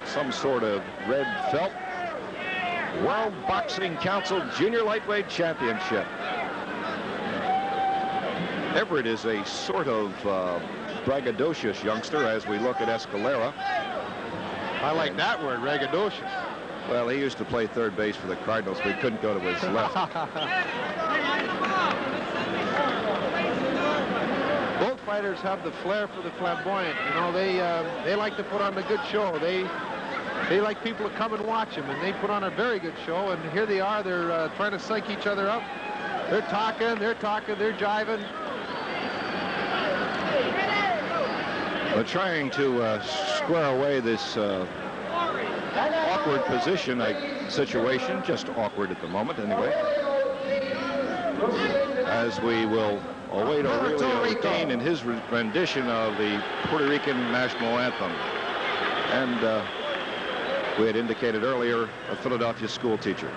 some sort of red felt. World Boxing Council Junior Lightweight Championship. Everett is a sort of braggadocious youngster as we look at Escalera. I like that word, braggadocious. Well, he used to play third base for the Cardinals, but he couldn't go to his left. Both fighters have the flair for the flamboyant. You know, they like to put on a good show. They like people to come and watch them, and they put on a very good show. And here they are. They're trying to psych each other up. They're talking, they're jiving. But trying to square away this awkward position, situation, just awkward at the moment anyway, as we will await Aurelio Dean in his rendition of the Puerto Rican national anthem. And we had indicated earlier, a Philadelphia school teacher.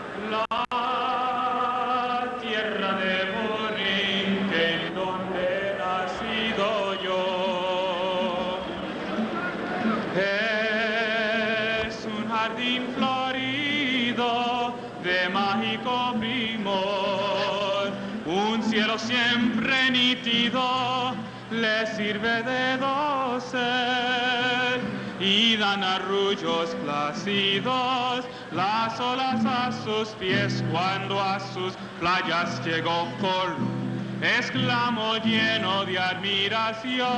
Siempre nítido le sirve de dosel y dan arrullos plácidos las olas a sus pies cuando a sus playas llegó Colón, exclamó lleno de admiración.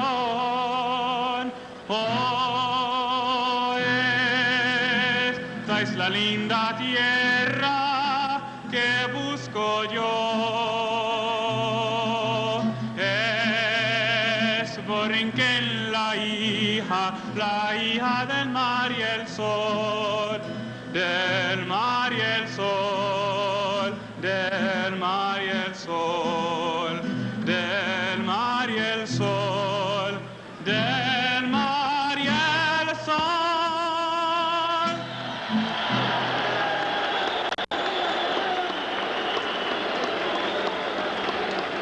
Oh, esta es la linda tierra que busco yo. La hija del mar y el sol, del mar y el sol, del mar y el sol, del mar y el sol, del mar y el sol.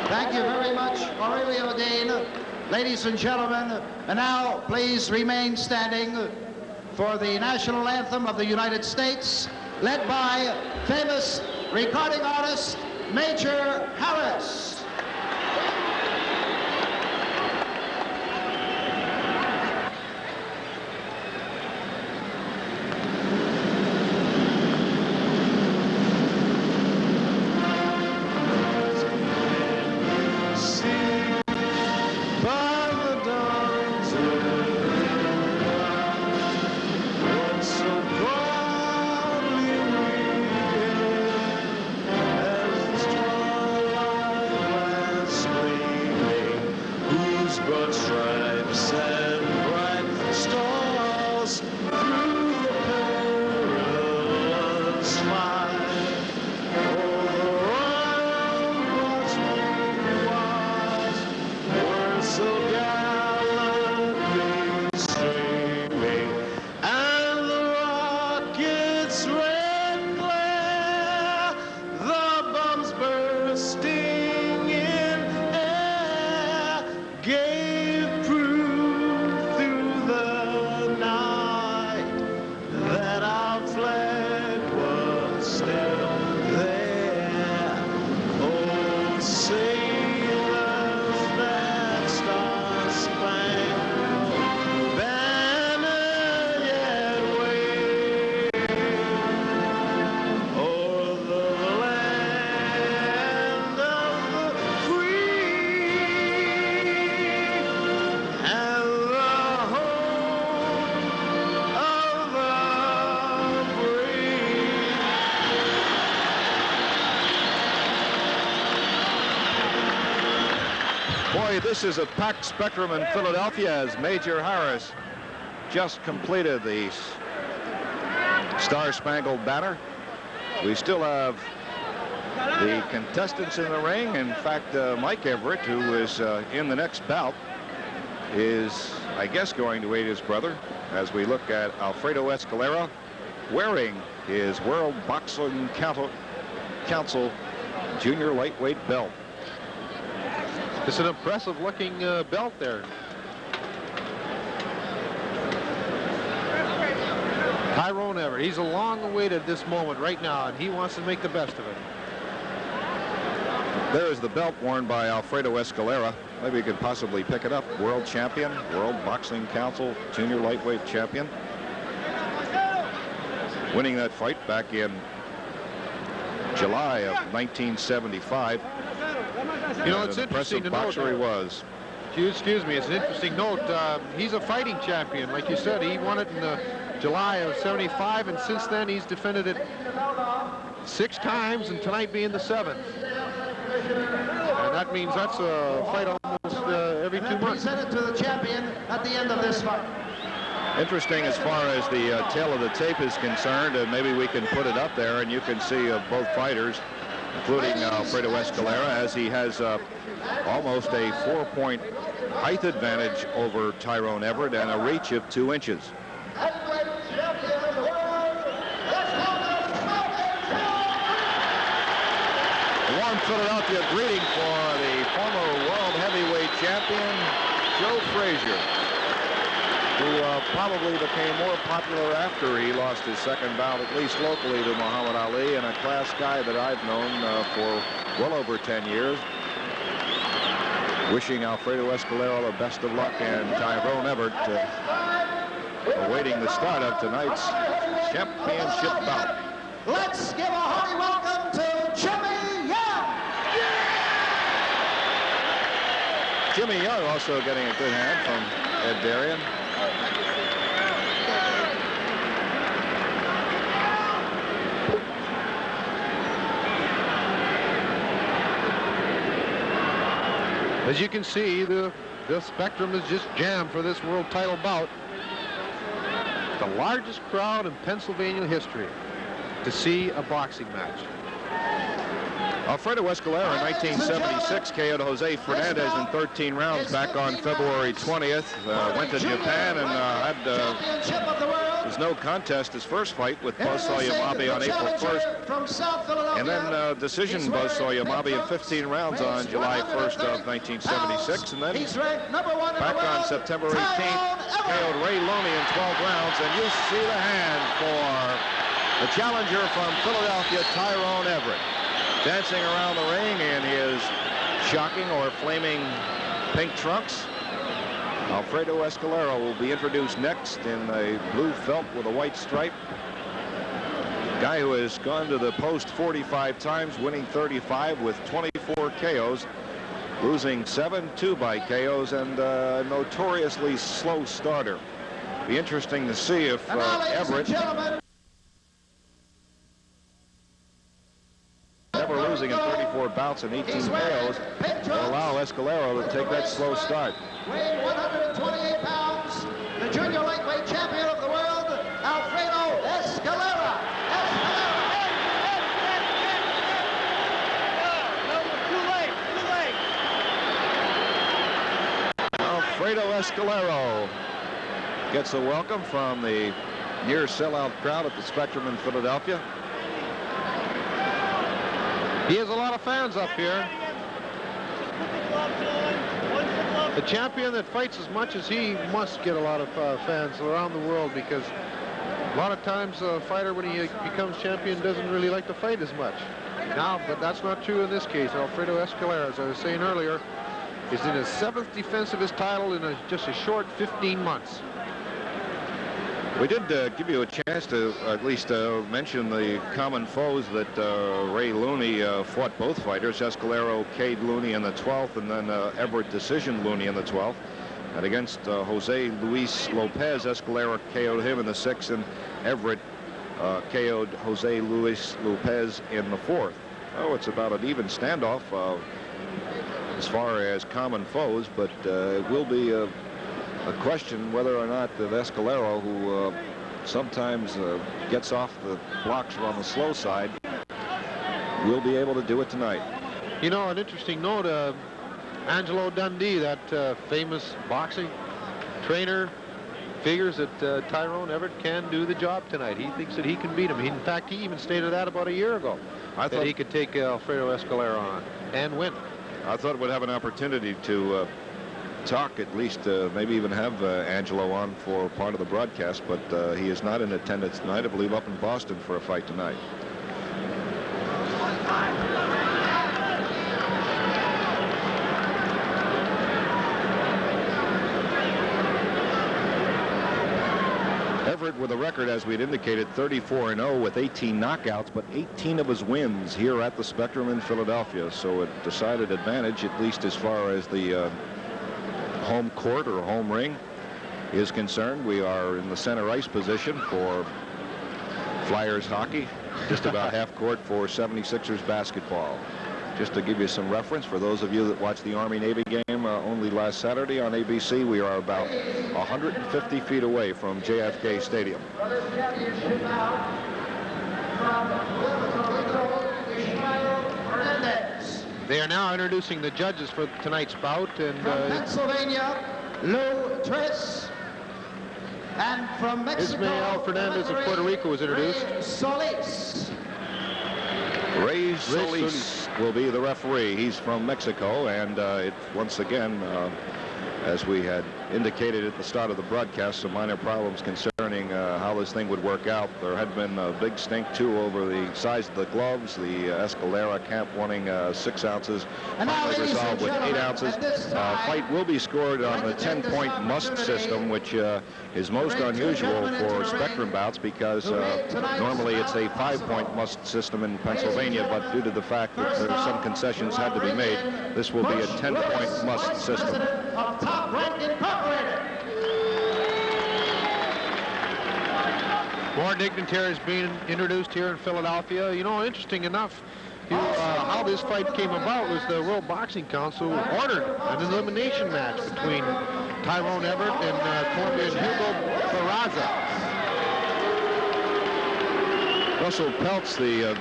Thank you very much, Aurelio Dean. Ladies and gentlemen, and now please remain standing for the national anthem of the United States, led by famous recording artist Major Harris. This is a packed spectrum in Philadelphia as Major Harris just completed the Star-Spangled Banner. We still have the contestants in the ring. In fact, Mike Everett, who is in the next bout, is, I guess, going to aid his brother as we look at Alfredo Escalera wearing his World Boxing Council Junior Lightweight belt. It's an impressive looking belt there. Everett. He's long awaited this moment right now, and he wants to make the best of it. There is the belt worn by Alfredo Escalera. Maybe you could possibly pick it up. World champion, World Boxing Council junior lightweight champion. Winning that fight back in July of 1975. You know, it's interesting to note. He was. Excuse me, it's an interesting note. He's a fighting champion. Like you said, he won it in July of 75, and since then he's defended it 6 times, and tonight being the 7th. And that means that's a fight almost every 2 months. Presented to the champion at the end of this fight. Interesting as far as the tail of the tape is concerned, and maybe we can put it up there, and you can see both fighters, including Alfredo Escalera, as he has almost a 4-point height advantage over Tyrone Everett and a reach of 2 inches. Warm Philadelphia greeting for the former world heavyweight champion, Joe Frazier, who probably became more popular after he lost his second bout, at least locally, to Muhammad Ali, and a class guy that I've known for well over 10 years. Wishing Alfredo Escalera the best of luck, and Tyrone Everett awaiting the start of tonight's championship bout. Let's give a hearty welcome to Jimmy Young. Jimmy Young also getting a good hand from Ed Darien. As you can see, the spectrum is just jammed for this world title bout. The largest crowd in Pennsylvania history to see a boxing match. Alfredo Escalera in 1976 KO'd Jose Fernandez in 13 rounds back on February 20th. Went to Japan and had was no contest his first fight with Buzzsaw Yamabe on April 1st. And then decision Buzzsaw Yamabe in 15 rounds on July 1st of 1976. And then back on September 18th, KO'd Ray Looney in 12 rounds. And you see the hand for the challenger from Philadelphia, Tyrone Everett, dancing around the ring in his shocking or flaming pink trunks. Alfredo Escalera will be introduced next in a blue felt with a white stripe. Guy who has gone to the post 45 times, winning 35 with 24 KOs, losing 7-2 by KOs, and a notoriously slow starter. Be interesting to see if Everett, never losing in 34 bouts and 18 KOs, will allow Escalera to take that slow start. Weighing 128 pounds, the junior lightweight champion of the world, Alfredo Escalera. Alfredo Escalera gets a welcome from the near sellout crowd at the Spectrum in Philadelphia. He has a lot of fans up here. A champion that fights as much as he must get a lot of fans around the world, because a lot of times a fighter, when he becomes champion, doesn't really like to fight as much. Now, but that's not true in this case. Alfredo Escalera, as I was saying earlier, is in his 7th defense of his title in just a short 15 months. We did give you a chance to at least mention the common foes that Ray Looney fought both fighters. Escalera O'K'd Looney in the 12th, and then Everett decision Looney in the 12th. And against Jose Luis Lopez, Escalera KO'd him in the 6th, and Everett KO'd Jose Luis Lopez in the 4th. Oh, it's about an even standoff as far as common foes, but it will be a question whether or not that Escalera, who sometimes gets off the blocks on the slow side, will be able to do it tonight. You know, an interesting note, Angelo Dundee, that famous boxing trainer, figures that Tyrone Everett can do the job tonight. He thinks that he can beat him. In fact, he even stated that about a year ago, that he could take Alfredo Escalera on and win. I thought we'd have an opportunity to talk, at least maybe even have Angelo on for part of the broadcast, but he is not in attendance tonight. I believe up in Boston for a fight tonight. Everett with a record, as we'd indicated, 34-0 with 18 knockouts, but 18 of his wins here at the Spectrum in Philadelphia. So a decided advantage, at least as far as the home court or home ring is concerned. We are in the center ice position for Flyers hockey, just about half court for 76ers basketball. Just to give you some reference, for those of you that watched the Army-Navy game only last Saturday on ABC, we are about 150 feet away from JFK Stadium. They are now introducing the judges for tonight's bout. And from Pennsylvania, Lou Triss. And from Mexico, Ismael Fernandez of Puerto Rico was introduced. Solis. Ray Solis will be the referee. He's from Mexico, and once again, as we had indicated at the start of the broadcast, some minor problems concerning how this thing would work out. There had been a big stink, too, over the size of the gloves. The Escalera camp wanting 6 ounces, finally resolved with 8 ounces. Fight will be scored on the 10-point must system, which is most unusual for Spectrum bouts, because normally it's a 5-point must system in Pennsylvania, but due to the fact that some concessions had to be made, this will be a 10-point must system. More dignitaries being introduced here in Philadelphia. You know, interesting enough, how this fight came about was the World Boxing Council ordered an elimination match between Tyrone Everett and Colombian Hugo Barraza. Russell Peltz, the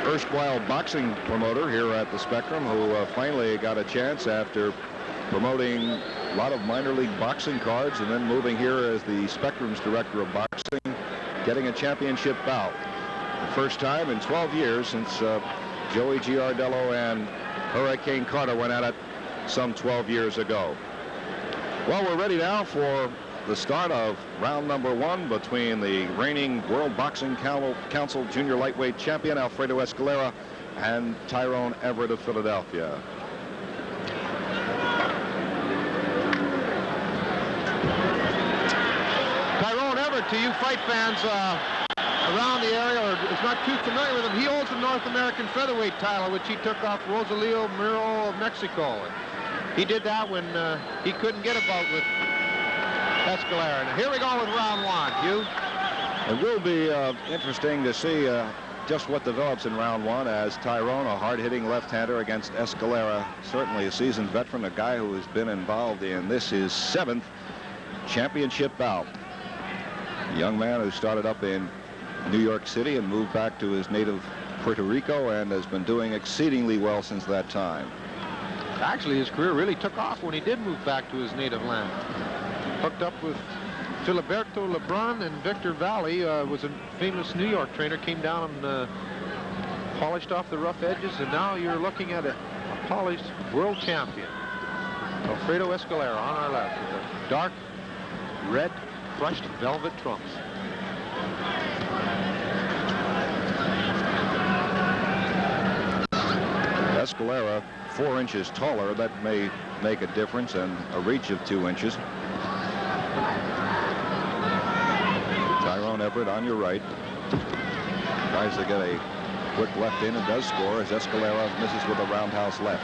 erstwhile boxing promoter here at the Spectrum, who finally got a chance after promoting a lot of minor league boxing cards and then moving here as the Spectrum's director of boxing, getting a championship bout. The first time in 12 years since Joey Giardello and Hurricane Carter went at it some 12 years ago. Well, we're ready now for the start of round number 1 between the reigning World Boxing Council Junior Lightweight Champion Alfredo Escalera and Tyrone Everett of Philadelphia. Tyrone Everett, to you fight fans around the area, or is not too familiar with him, he holds the North American featherweight title, which he took off Rosalio Miro of Mexico. He did that when he couldn't get a bout with Escalera. Now, here we go with round 1. Hugh? It will be interesting to see just what develops in round 1, as Tyrone, a hard-hitting left-hander, against Escalera, certainly a seasoned veteran, a guy who has been involved in this his 7th championship bout. A young man who started up in New York City and moved back to his native Puerto Rico and has been doing exceedingly well since that time. Actually, his career really took off when he did move back to his native land. Hooked up with Filiberto Lebrun and Victor Valley, was a famous New York trainer, came down and polished off the rough edges, and now you're looking at a polished world champion, Alfredo Escalera, on our left, with a dark red crushed velvet trunks. Escalera 4 inches taller. That may make a difference, and a reach of 2 inches. Tyrone Everett on your right tries to get a quick left in and does score, as Escalera misses with a roundhouse left.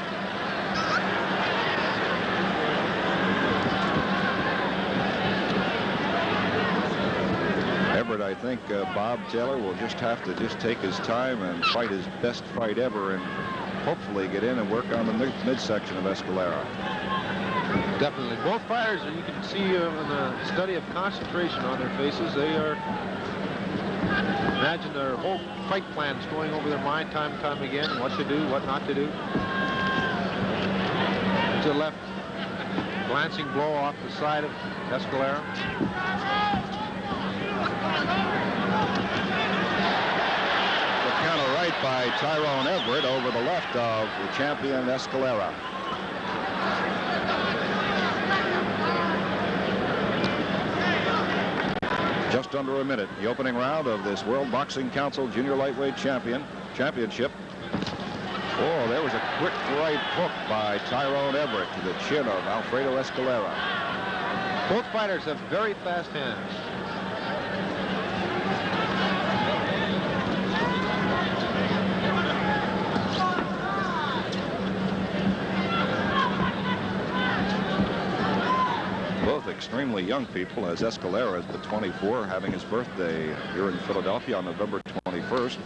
Everett, I think Bob Taylor will just have to take his time and fight his best fight ever, and hopefully get in and work on the midsection of Escalera. Definitely. Both fighters, you can see in the study of concentration on their faces. They are, imagine their whole fight plans going over their mind time and time again, what to do, what not to do. To the left, glancing blow off the side of Escalera. Counter right by Tyrone Everett over the left of the champion Escalera. just under a minute. The opening round of this World Boxing Council Junior Lightweight Championship. Oh, there was a quick right hook by Tyrone Everett to the chin of Alfredo Escalera. Both fighters have very fast hands. Both extremely young people, as Escalera is but 24, having his birthday here in Philadelphia on November 21st,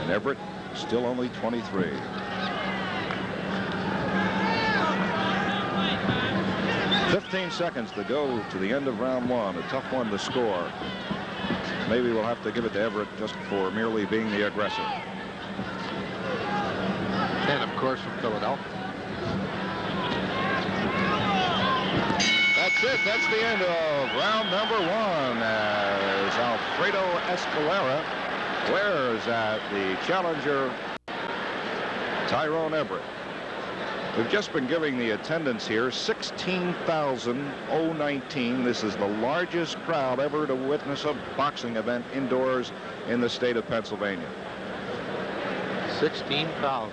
and Everett still only 23. "15 seconds to go to the end of round one. A tough one to score. Maybe we'll have to give it to Everett just for merely being the aggressor." And of course from Philadelphia. That's it. That's the end of round number one, as Alfredo Escalera glares at the challenger Tyrone Everett. We've just been giving the attendance here 16,019. This is the largest crowd ever to witness a boxing event indoors in the state of Pennsylvania. 16,000.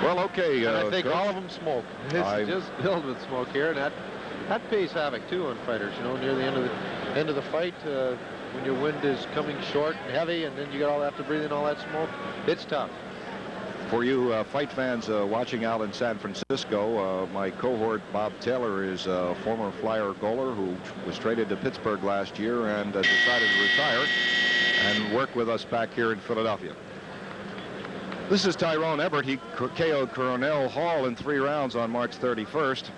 Well, okay. I think Coach, all of them smoke. It's just filled with smoke here, and that pays havoc too on fighters. You know, near the end of the fight, when your wind is coming short and heavy, and then you got all have to breathe in all that smoke. It's tough. For you fight fans watching out in San Francisco, my cohort Bob Taylor is a former Flyer goaler who was traded to Pittsburgh last year and decided to retire and work with us back here in Philadelphia. This is Tyrone Everett. He KO'd Cornell Hall in 3 rounds on March 31st.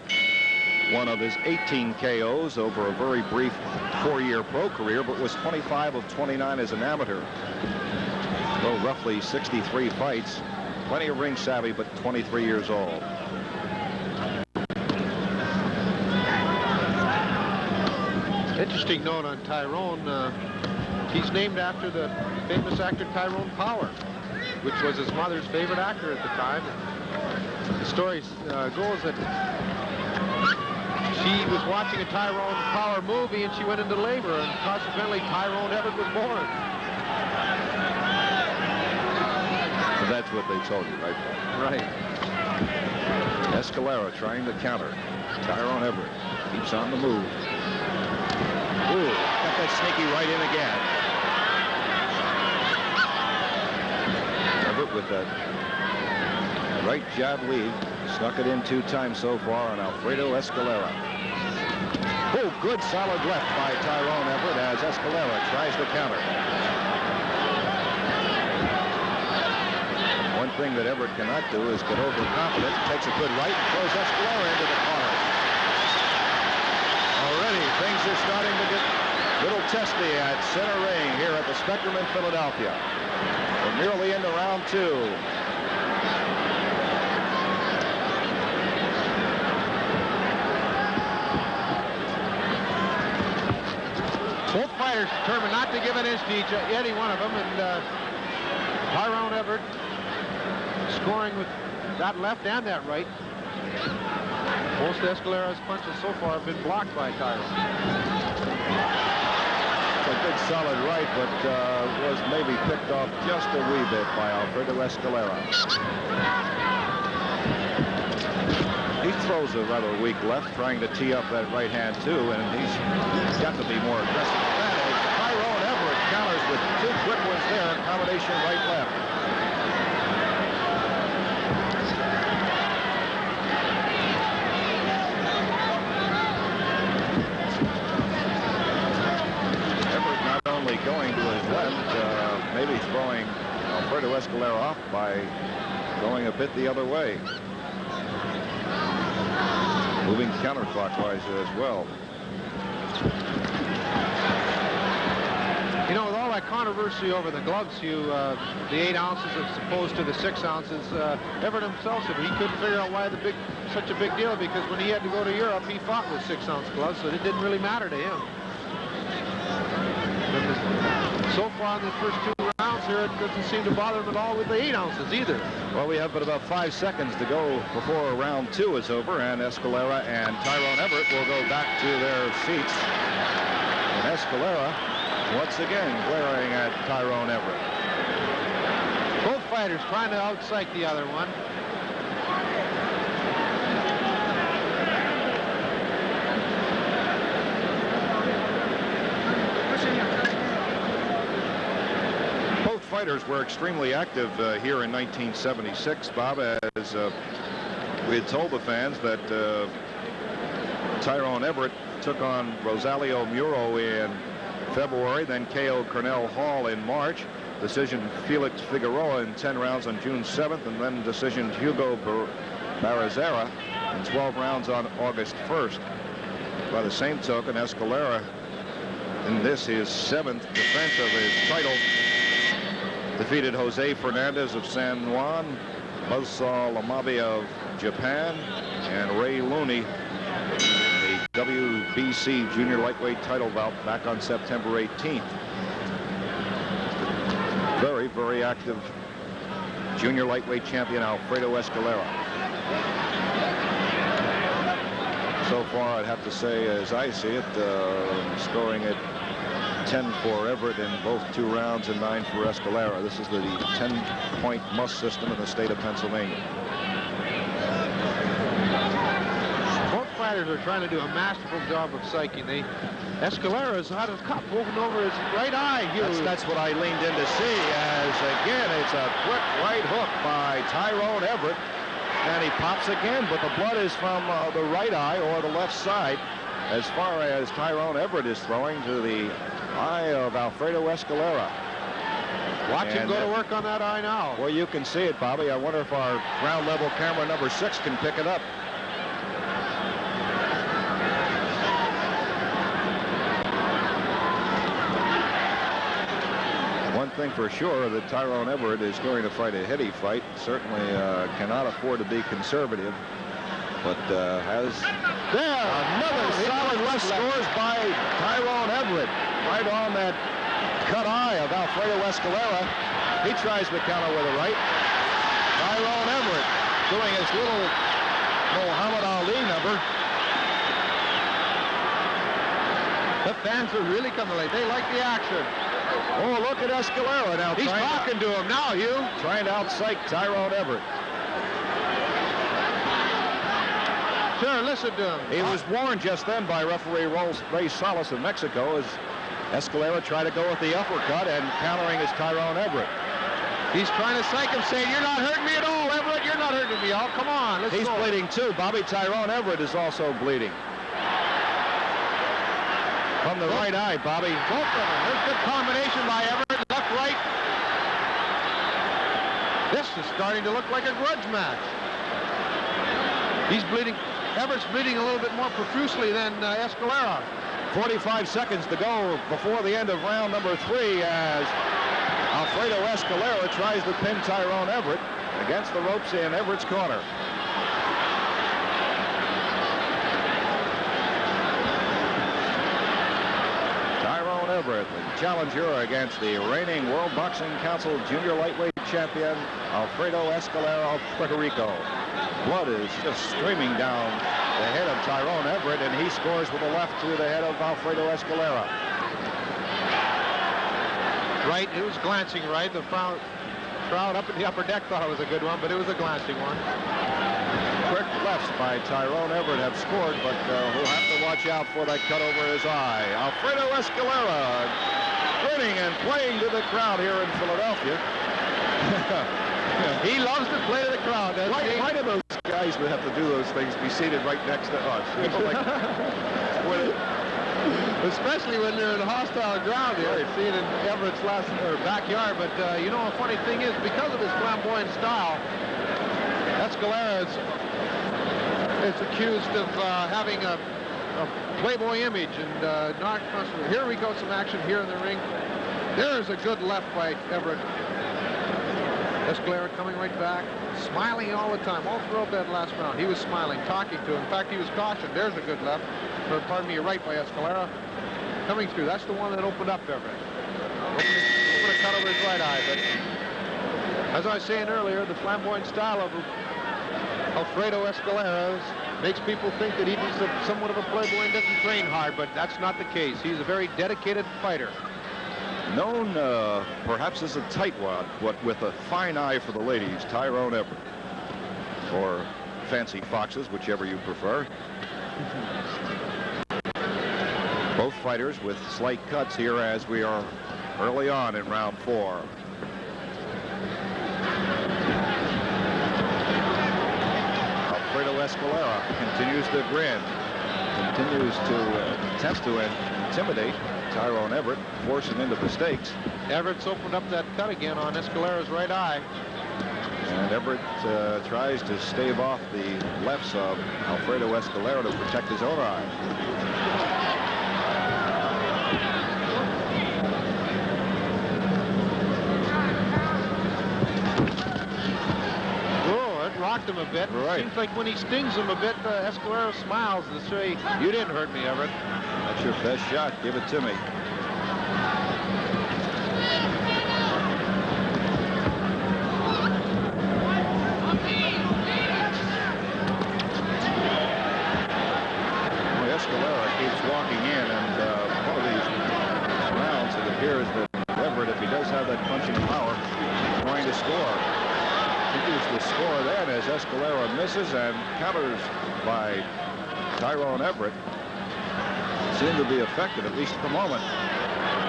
One of his 18 KOs over a very brief 4-year pro career, but was 25 of 29 as an amateur. So roughly 63 fights. Plenty of ring savvy, but 23 years old. Interesting note on Tyrone. He's named after the famous actor Tyrone Power, which was his mother's favorite actor at the time. The story goes that she was watching a Tyrone Power movie and she went into labor, and consequently Tyrone Everett was born. That's what they told you, right? Right. Escalera trying to counter. Tyrone Everett keeps on the move. Ooh, got that sneaky right in again. Everett with that right jab lead. Snuck it in 2 times so far on Alfredo Escalera. Oh, good solid left by Tyrone Everett as Escalera tries to counter. One thing that Everett cannot do is get overconfident. Takes a good right and throws Escalera into the corner. Already things are starting to get a little testy at center ring here at the Spectrum in Philadelphia. We're nearly into round 2. Both fighters determined not to give an inch to any one of them, and Tyrone Everett scoring with that left and that right. Most of Escalera's punches so far have been blocked by Tyrone. A good solid right, but was maybe picked off just a wee bit by Alfredo Escalera. He throws a rather weak left, trying to tee up that right hand too, and he's got to be more aggressive than that. As Tyrone Everett counters with 2 quick ones there, combination right-left. Going to his left, maybe throwing Alfredo Escalera off by going a bit the other way. Moving counterclockwise as well. You know, with all that controversy over the gloves, the 8 ounces as opposed to the 6 ounces, Everett himself said he couldn't figure out why such a big deal, because when he had to go to Europe, he fought with 6-ounce gloves, so it didn't really matter to him. So far in the first 2 rounds here, it doesn't seem to bother him at all with the 8 ounces either. Well, we have but about 5 seconds to go before round 2 is over, and Escalera and Tyrone Everett will go back to their seats. Escalera once again glaring at Tyrone Everett. Both fighters trying to outpsych the other one. Both fighters were extremely active here in 1976, Bob, as we had told the fans that Tyrone Everett took on Rosalio Muro in February, then KO Cornell Hall in March, decision Felix Figueroa in 10 rounds on June 7th, and then decision Hugo Barazera in 12 rounds on August 1st. By the same token, Escalera, in this his 7th defense of his title, defeated Jose Fernandez of San Juan, Buzzsaw Lamabi of Japan, and Ray Looney, the WBC junior lightweight title bout back on September 18th. Very, very active junior lightweight champion Alfredo Escalera. So far, I'd have to say, as I see it, scoring at 10 for Everett in both 2 rounds and 9 for Escalera. This is the 10-point must system in the state of Pennsylvania. Both fighters are trying to do a masterful job of psyching. Escalera is out of cup, moving over his right eye. That's what I leaned in to see, as again it's a quick right hook by Tyrone Everett, and he pops again, but the blood is from the right eye or the left side, as far as Tyrone Everett is throwing to the eye of Alfredo Escalera. Watch him go to work on that eye now. Well, you can see it, Bobby. I wonder if our ground level camera number 6 can pick it up. One thing for sure, that Tyrone Everett is going to fight a heady fight. Certainly cannot afford to be conservative, but has another solid left scores by Tyrone Everett, right on that cut eye of Alfredo Escalera. He tries to counter with a right. Tyrone Everett doing his little Muhammad Ali number. The fans are really coming late. They like the action. Oh, look at Escalera now. He's talking to him now, Hugh. Trying to outpsych Tyrone Everett. Sure, listen to him. He was warned just then by referee Ray Salas of Mexico as Escalera tried to go with the uppercut, and countering is Tyrone Everett. He's trying to psych him, saying, "You're not hurting me at all, Everett. You're not hurting me at all. Come on, let's go." He's bleeding too. Bobby, Tyrone Everett is also bleeding. From the right eye, Bobby. Both of them. There's a good combination by Everett. Left, right. This is starting to look like a grudge match. He's bleeding. Everett's bleeding a little bit more profusely than Escalera. 45 seconds to go before the end of round number 3 as Alfredo Escalera tries to pin Tyrone Everett against the ropes in Everett's corner. Tyrone Everett, the challenger against the reigning World Boxing Council junior lightweight champion Alfredo Escalera of Puerto Rico. Blood is just streaming down the head of Tyrone Everett, and he scores with a left to the head of Alfredo Escalera. Right, it was glancing right. The crowd up in the upper deck thought it was a good one, but it was a glancing one. Quick lefts by Tyrone Everett have scored, but we'll have to watch out for that cut over his eye. Alfredo Escalera grinning and playing to the crowd here in Philadelphia. He loves to play to the crowd, doesn't he? Why do those guys that have to do those things be seated right next to us? You know, like, especially when they're in hostile ground here. Right. See it in Everett's backyard. But you know, a funny thing is, because of his flamboyant style, Escalera is accused of having a playboy image and not constantly. Here we go, some action here in the ring. There's a good left by Everett. Escalera coming right back, smiling all the time, all throughout that last round. He was smiling, talking to him. In fact, he was cautioned. There's a good left, or pardon me, a right by Escalera. Coming through. That's the one that opened up Everett. Opened a cut over his right eye. But as I was saying earlier, the flamboyant style of Alfredo Escalera makes people think that he's somewhat of a playboy and doesn't train hard, but that's not the case. He's a very dedicated fighter. Known perhaps as a tightwad, but with a fine eye for the ladies, Tyrone Everett. Or fancy foxes, whichever you prefer. Both fighters with slight cuts here as we are early on in round 4. Alfredo Escalera continues to grin, continues to attempt to intimidate Tyrone Everett, force him into the stakes. Everett's opened up that cut again on Escalera's right eye. And Everett tries to stave off the lefts of Alfredo Escalera to protect his own eye. Rocked him a bit. Right. Seems like when he stings him a bit, Escalera smiles to say, "You didn't hurt me, Everett." That's your best shot. Give it to me. Well, Escalera keeps walking in, and one of these rounds, it appears that Everett, if he does have that punching power, is going to score. Continues to score then as Escalera misses, and counters by Tyrone Everett seem to be effective, at least at the moment.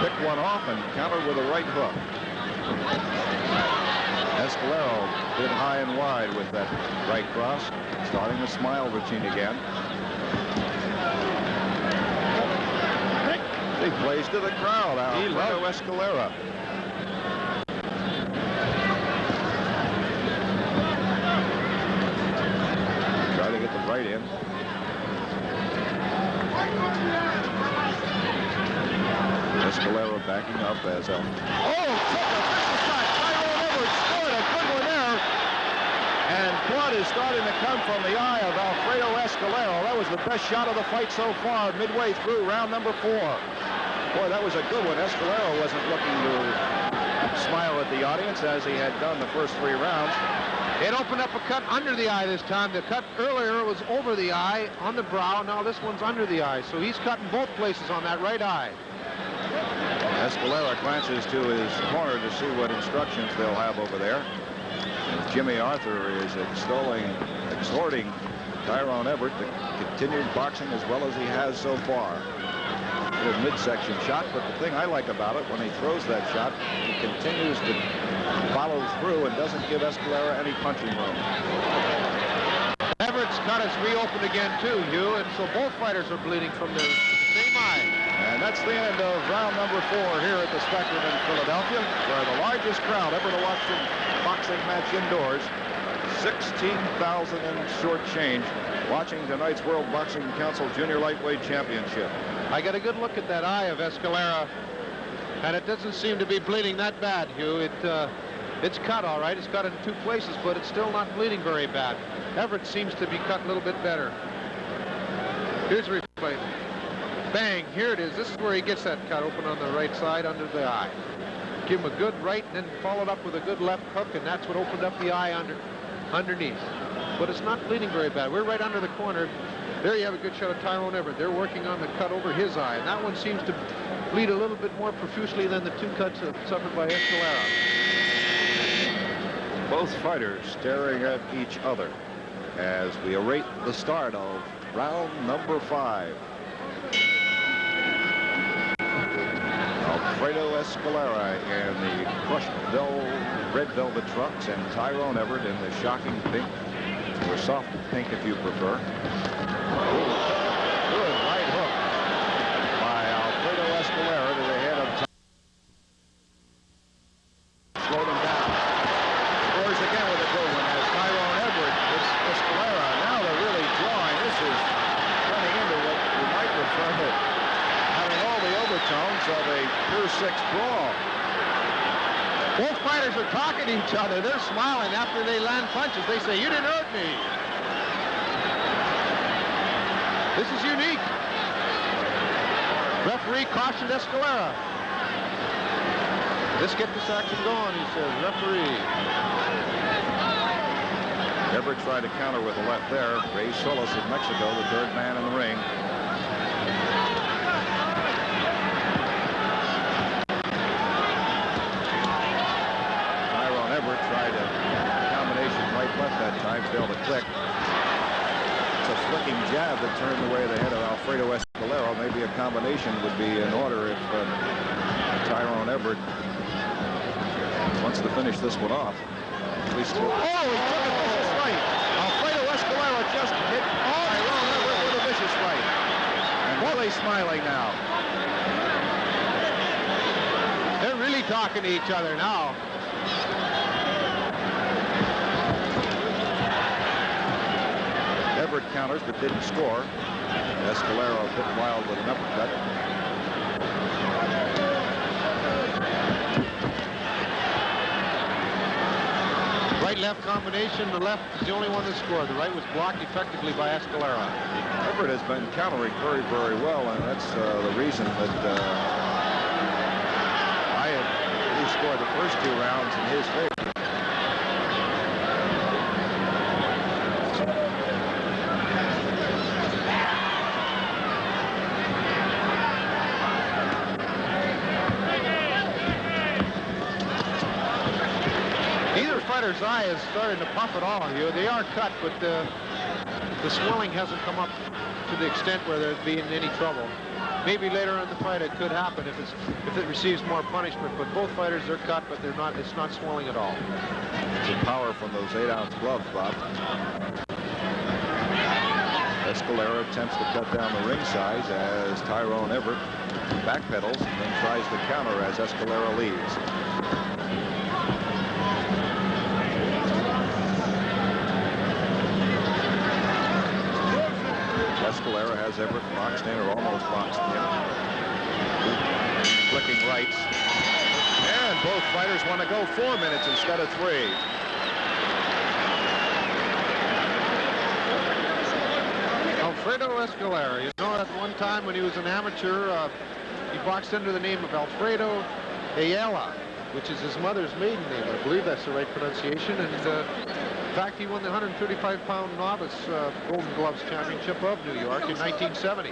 Pick one off and countered with a right hook. Escalera hit high and wide with that right cross, starting the smile routine again. He plays to the crowd. Alfredo Escalera. Try to get the right in. Escalera backing up as a... Oh, took a vicious shot. Tyrone Everett scored a good one there. And blood is starting to come from the eye of Alfredo Escalera. That was the best shot of the fight so far, midway through round number 4. Boy, that was a good one. Escalera wasn't looking to smile at the audience as he had done the first 3 rounds. It opened up a cut under the eye this time. The cut earlier was over the eye, on the brow. Now this one's under the eye. So he's cutting both places on that right eye. Escalera glances to his corner to see what instructions they'll have over there. And Jimmy Arthur is exhorting Tyrone Everett to continue boxing as well as he has so far. A little midsection shot, but the thing I like about it, when he throws that shot, he continues to follow through and doesn't give Escalera any punching room. Everett's cut is reopened again too, Hugh, and so both fighters are bleeding from the same eye. And that's the end of round number 4 here at the Spectrum in Philadelphia, where the largest crowd ever to watch a boxing match indoors, 16,000 and short change, watching tonight's World Boxing Council Junior Lightweight Championship. I got a good look at that eye of Escalera, and it doesn't seem to be bleeding that bad, Hugh. It's cut all right. It's cut in 2 places, but it's still not bleeding very bad. Everett seems to be cut a little bit better. Here's a replay. Bang, here it is. This is where he gets that cut open on the right side under the eye. Give him a good right and then followed up with a good left hook, and that's what opened up the eye underneath. But it's not bleeding very bad. We're right under the corner. There you have a good shot of Tyrone Everett. They're working on the cut over his eye, and that one seems to bleed a little bit more profusely than the 2 cuts suffered by Escalera. Both fighters staring at each other as we await the start of round number 5. Alfredo Escalera in the crushed red velvet trunks, and Tyrone Everett in the shocking pink, or soft pink if you prefer. Good right hook by Alfredo Escalera to the head of slow them down. Scores again with a good one as Tyrone Everett hits Escalera. Now they're really drawing. This is turning into what you might refer to having all the overtones of a pure 6 brawl. Both fighters are talking to each other. They're smiling after they land punches. They say, "You didn't hurt me." This is unique. Referee cautioned Escalera. Let's get this action going, he says. Referee. Everett tried to counter with the left there. Ray Solis of Mexico, the third man in the ring. Tyrone Everett tried a combination right-left that time, failed to click. It's a flicking jab that turned away the head of Alfredo Escalera. Maybe a combination would be in order if Tyrone Everett wants to finish this one off. At least he took a vicious right. Alfredo Escalera just hit Tyrone Everett with a vicious right. And Bully's smiling now. They're really talking to each other now. Everett counters but didn't score. Escalera a bit wild with an uppercut. Right-left combination. The left is the only one that scored. The right was blocked effectively by Escalera. Everett has been countering very, very well, and that's the reason that he scored the first 2 rounds in his favor. Fighter's eye is starting to puff at all here. They are cut, but the swelling hasn't come up to the extent where there'd be any trouble. Maybe later in the fight it could happen if it receives more punishment. But both fighters are cut, but they're not. It's not swelling at all. The power from those 8-ounce gloves, Bob. Escalera attempts to cut down the ring size as Tyrone Everett backpedals and then tries to counter as Escalera leads. Escalera has Everett boxed in, or almost boxed in. Flicking rights. And both fighters want to go 4 minutes instead of 3. Alfredo Escalera, you know, at one time when he was an amateur, he boxed under the name of Alfredo Ayala, which is his mother's maiden name. I believe that's the right pronunciation. And in fact, he won the 135-pound novice Golden Gloves Championship of New York in 1970.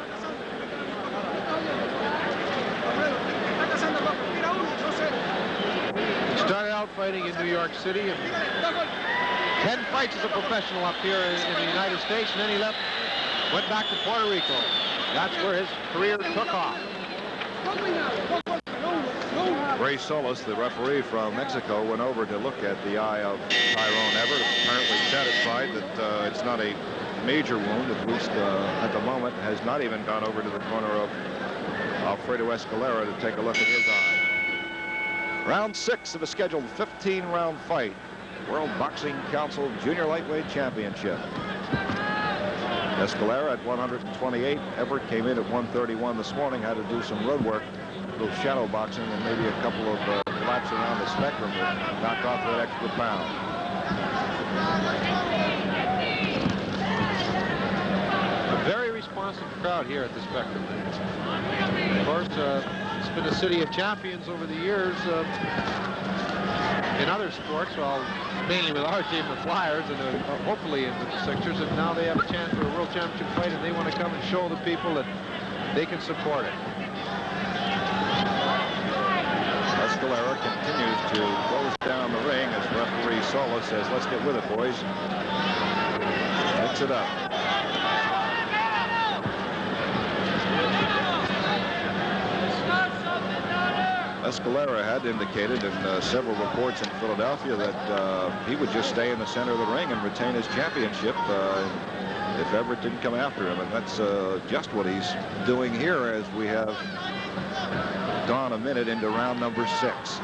He started out fighting in New York City and 10 fights as a professional up here in the United States, and then he went back to Puerto Rico. That's where his career took off. Ray Solis, the referee from Mexico, went over to look at the eye of Tyrone Everett, apparently satisfied that it's not a major wound, at least at the moment, has not even gone over to the corner of Alfredo Escalera to take a look at his eye. Round 6 of a scheduled 15-round fight. World Boxing Council Junior Lightweight Championship. Escalera at 128. Everett came in at 131 this morning, had to do some road work, a little shadow boxing, and maybe a couple of laps around the spectrum to knock off that extra pound. A very responsive crowd here at the Spectrum. Of course, it's been a city of champions over the years in other sports, well, mainly with our team, the Flyers, and hopefully in the Sixers, and now they have a chance for a World Championship fight, and they want to come and show the people that they can support it. Escalera continues to close down the ring as referee Solis says, let's get with it, boys. Mix it up. Escalera had indicated in several reports in Philadelphia that he would just stay in the center of the ring and retain his championship if Everett didn't come after him. And that's just what he's doing here as we have gone a minute into round number 6.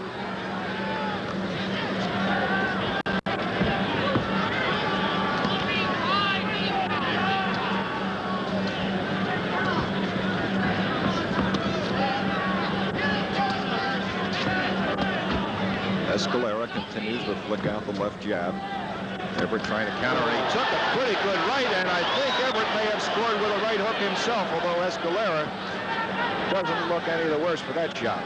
Escalera continues to flick out the left jab. Everett trying to counter, and he took a pretty good right, and I think Everett may have scored with a right hook himself, although Escalera doesn't look any the worse for that shot.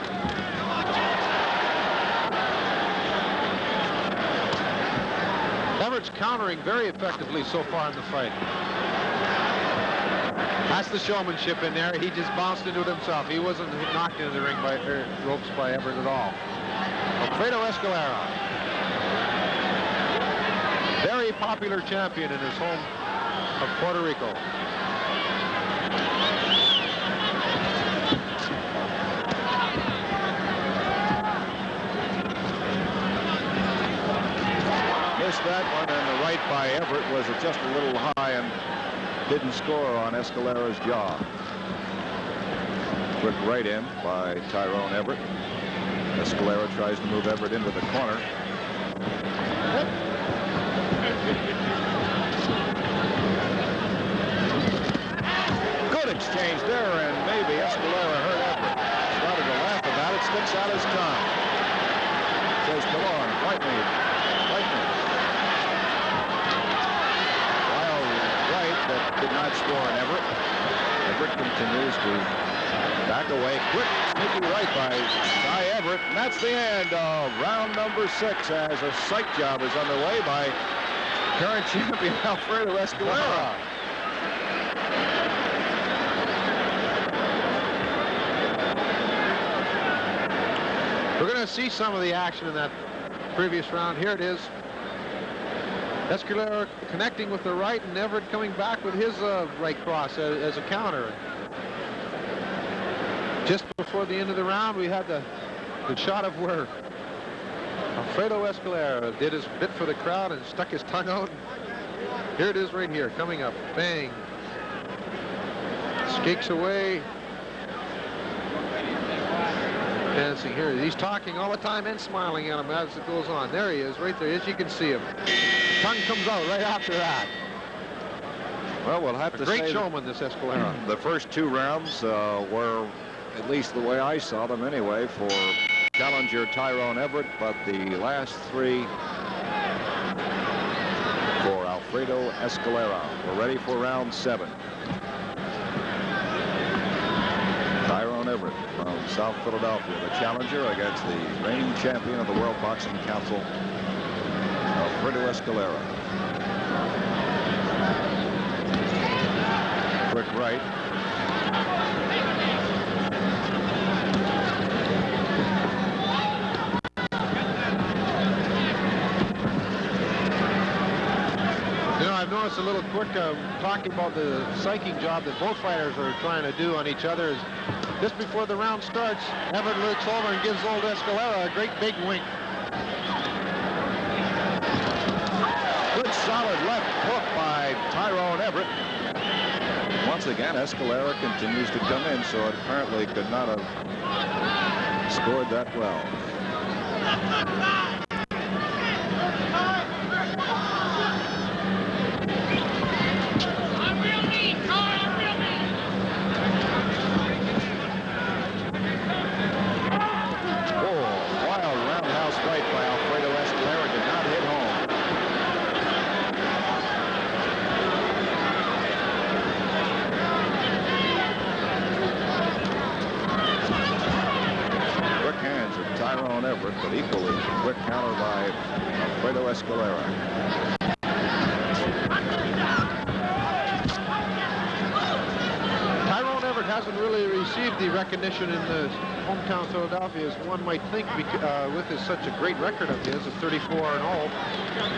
Everett Everett's countering very effectively so far in the fight. That's the showmanship in there. He just bounced into it himself. He wasn't knocked into the ring by ropes by Everett at all. Alfredo Escalera, very popular champion in his home of Puerto Rico. Missed that one, and the right by Everett was just a little high and didn't score on Escalera's jaw. Quick right in by Tyrone Everett. Escalera tries to move Everett into the corner. Good exchange there, and maybe Escalera hurt Everett. Started to laugh about it, sticks out his tongue. Says, come on, fight me, fight me. That did not score on Everett. Everett continues to back away. Quick, sneaky right by Ty Everett. And that's the end of round number 6 as a sight job is underway by current champion Alfredo Escalera. We're going to see some of the action in that previous round. Here it is. Escalera connecting with the right, and Everett coming back with his right cross as a counter. Just before the end of the round, we had the shot of where Alfredo Escalera did his bit for the crowd and stuck his tongue out. Here it is right here, coming up. Bang. Skakes away. Dancing here. He's talking all the time and smiling at him as it goes on. There he is, right there, as you can see him. Tongue comes out right after that. Well, we'll have to say great showman, this Escalera. The first 2 rounds were, at least the way I saw them anyway, for challenger Tyrone Everett, but the last 3 for Alfredo Escalera. We're ready for round 7. Tyrone Everett from South Philadelphia, the challenger against the reigning champion of the World Boxing Council, Alfredo Escalera. Quick right. You know, I've noticed a little quick talking about the psyching job that both fighters are trying to do on each other. Just before the round starts, Everett looks over and gives old Escalera a great big wink. Good solid left hook by Tyrone Everett. Once again, Escalera continues to come in, so it apparently could not have scored that well. But equally quick counter by Alfredo Escalera. Tyrone Everett hasn't really received the recognition in the hometown Philadelphia as one might think with such a great record of his of 34-0.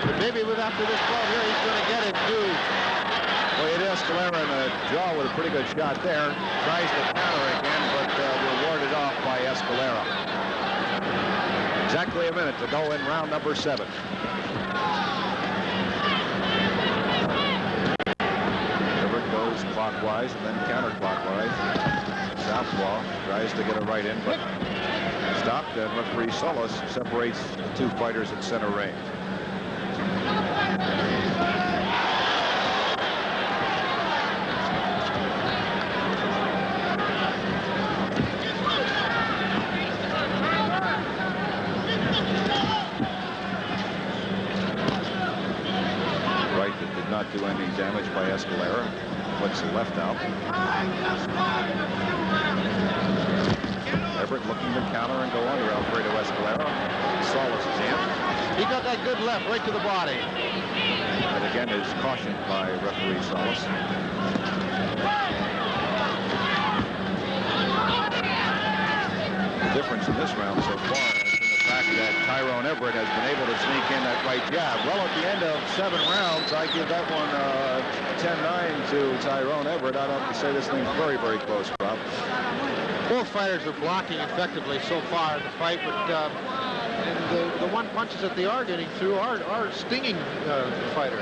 But maybe after this 12 here, he's going to get it too. Well, it is Escalera in the jaw with a pretty good shot there. Tries to counter again, but rewarded off by Escalera. Exactly a minute to go in round number 7. Everett goes clockwise and then counterclockwise. Southpaw tries to get a right in, but stopped, and referee Solis separates the 2 fighters at center range. Not do any damage by Escalera. Puts the left out. Everett looking to counter and go under Alfredo Escalera. Solis is in. He got that good left right to the body. And again is cautioned by referee Solis. The difference in this round so far has been the fact that Tyrone Everett has been able to sneak in that right jab. Well, at the end of 7 rounds, I give that one 10-9 to Tyrone Everett. I'd have to say this thing's very, very close, Bob. Both fighters are blocking effectively so far in the fight, but and the one punches that they are getting through are stinging the fighter.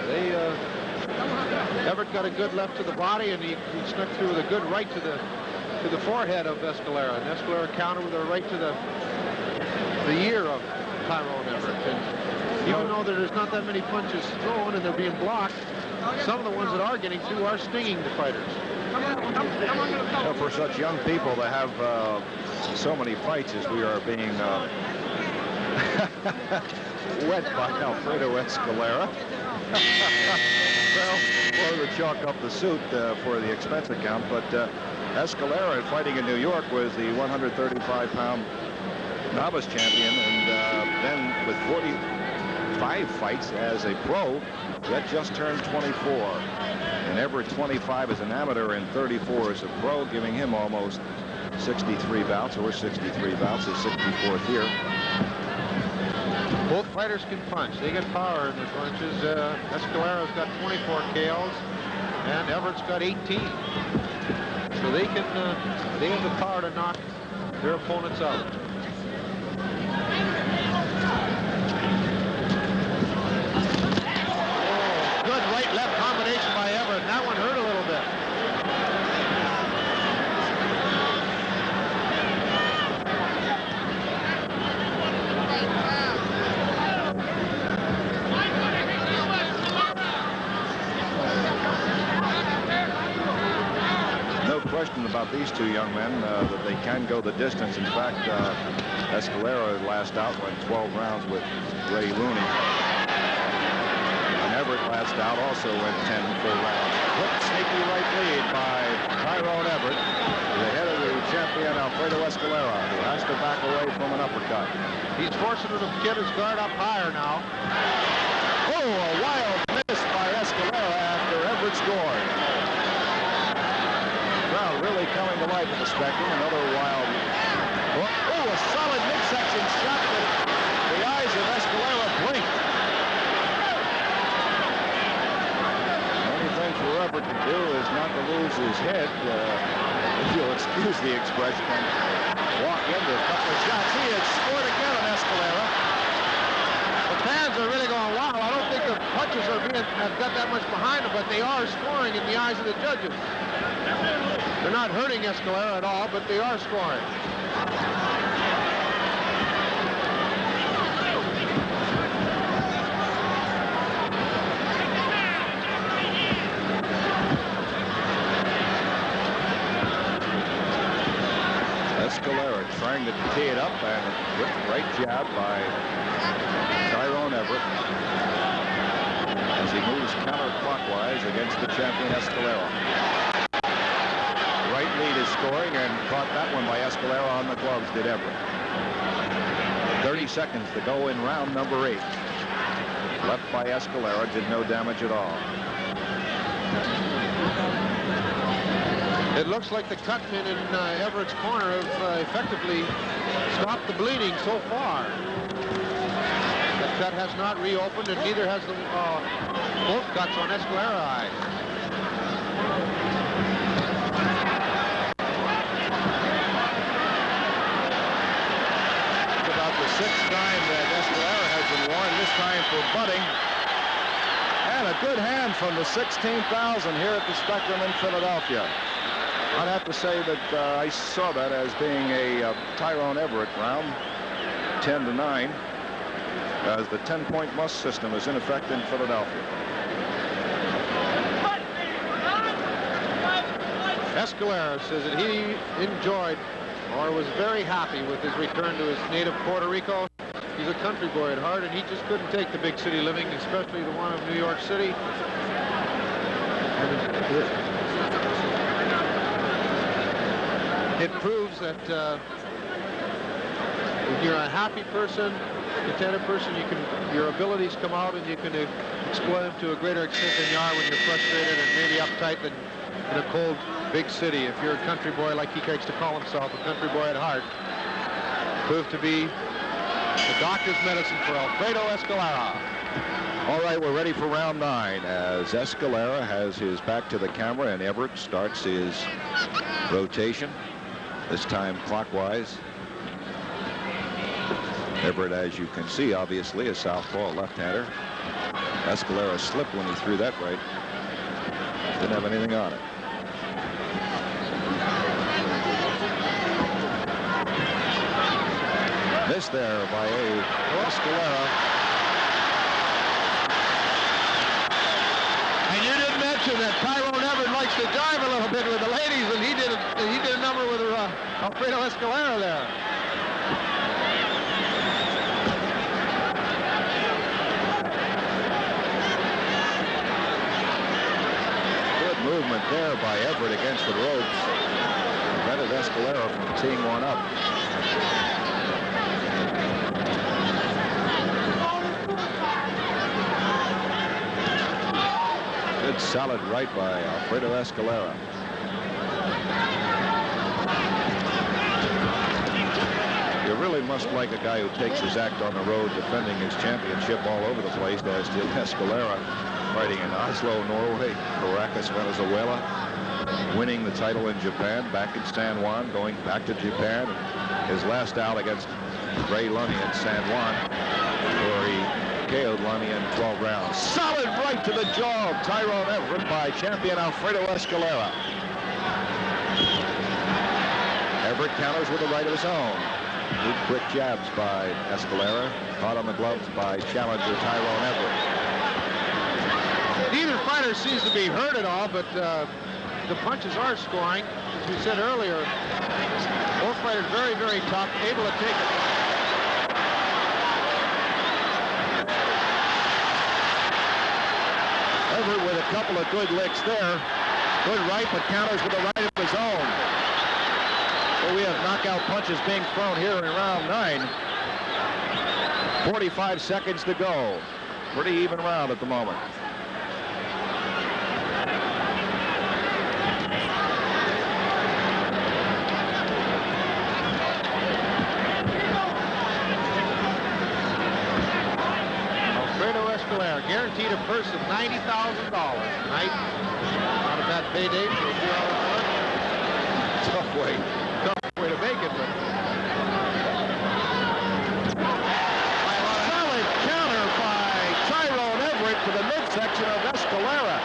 Everett got a good left to the body, and he snuck through with a good right to the forehead of Escalera. And Escalera countered with a right to the ear of Tyrone Everett. And even though there's not that many punches thrown and they're being blocked, some of the ones that are getting through are stinging the fighters. Well, for such young people to have so many fights as we are being wet by Alfredo Escalera. Well, to chalk up the suit for the expense account, but Escalera, fighting in New York, was the 135-pound novice champion, and then with 45 fights as a pro, that just turned 24. And Everett 25 as an amateur and 34 as a pro, giving him almost 63 bouts, or 63 bouts, his 64th year. Both fighters can punch. They get power in their punches. Escalera's got 24 KOs, and Everett's got 18. So they have the power to knock their opponents out. Oh, good right-left combination by Everett, and that one hurt a little bit. Question about these two young men, that they can go the distance. In fact, Escalera last out went 12 rounds with Ray Looney. And Everett last out also went 10 full rounds. Quick, sneaky right lead by Tyrone Everett, ahead of the champion Alfredo Escalera, who has to back away from an uppercut. He's forcing him to get his guard up higher now. Oh, a wild miss by Escalera after Everett scored. Really coming to life in the spectrum. Another wild. Oh, a solid midsection shot that the eyes of Escalera blinked. The only thing for Everett to do is not to lose his head, if you'll excuse the expression, and walk into a couple of shots. He had scored again on Escalera. The fans are really going, wow, I don't think the punches have got that much behind them, but they are scoring in the eyes of the judges. They're not hurting Escalera at all, but they are scoring. Escalera trying to tee it up, and a quick right jab by Tyrone Everett as he moves counterclockwise against the champion Escalera. Right lead is scoring, and caught that one by Escalera on the gloves, did Everett. 30 seconds to go in round number 8. Left by Escalera, did no damage at all. It looks like the cutmen in Everett's corner have effectively stopped the bleeding so far. The cut has not reopened, and neither has both cuts on Escalera eyes. Sixth time that Escalera has been warned, this time for butting. And a good hand from the 16,000 here at the Spectrum in Philadelphia. I'd have to say that I saw that as being a Tyrone Everett round, 10-9, as the 10-point must system is in effect in Philadelphia. Escalera says that he enjoyed or was very happy with his return to his native Puerto Rico. He's a country boy at heart, and he just couldn't take the big city living, especially the one of New York City. It proves that when you're a happy person contented person, your abilities come out and you can exploit them to a greater extent than you are when you're frustrated and maybe uptight than in a cold, big city. If you're a country boy, like he likes to call himself, a country boy at heart, proved to be the doctor's medicine for Alfredo Escalera. All right, we're ready for round 9 as Escalera has his back to the camera and Everett starts his rotation, this time clockwise. Everett, as you can see, obviously a southpaw left-hander. Escalera slipped when he threw that right. Didn't have anything on it. Missed there by Escalera. And you didn't mention that Tyrone Everett likes to jive a little bit with the ladies, and he did a number with Alfredo Escalera there. Good movement there by Everett against the ropes. Prevented Escalera from teeing one up. Good solid right by Alfredo Escalera. You really must like a guy who takes his act on the road, defending his championship all over the place, as did Escalera, fighting in Oslo, Norway, Caracas, Venezuela, winning the title in Japan, back in San Juan, going back to Japan. His last out against Ray Lunny in San Juan, where he KO'd Lunny in 12 rounds. Solid right to the jaw of Tyrone Everett by champion Alfredo Escalera. Everett counters with a right of his own. Good quick jabs by Escalera, caught on the gloves by challenger Tyrone Everett. Neither fighter seems to be hurt at all, but the punches are scoring. As we said earlier, both fighters very, very tough, able to take it. Everett with a couple of good licks there. Good right, but counters with a right of his own. So we have knockout punches being thrown here in round 9. 45 seconds to go. Pretty even round at the moment. Guaranteed a purse of $90,000 tonight. Not a bad payday for a few-hour work. Tough way to make it, but solid counter by Tyrone Everett to the midsection of Escalera.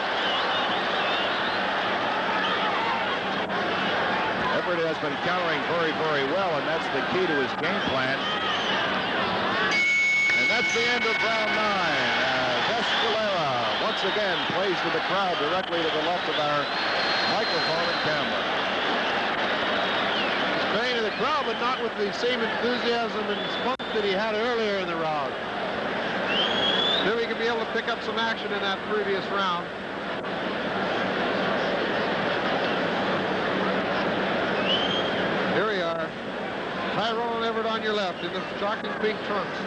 Everett has been countering very, very well, and that's the key to his game plan. And that's the end of round 9. Escalera once again plays to the crowd directly to the left of our microphone and camera. Playing to the crowd, but not with the same enthusiasm and spunk that he had earlier in the round. Maybe he could be able to pick up some action in that previous round. Here we are. Tyrone Everett on your left in the shocking pink trunks.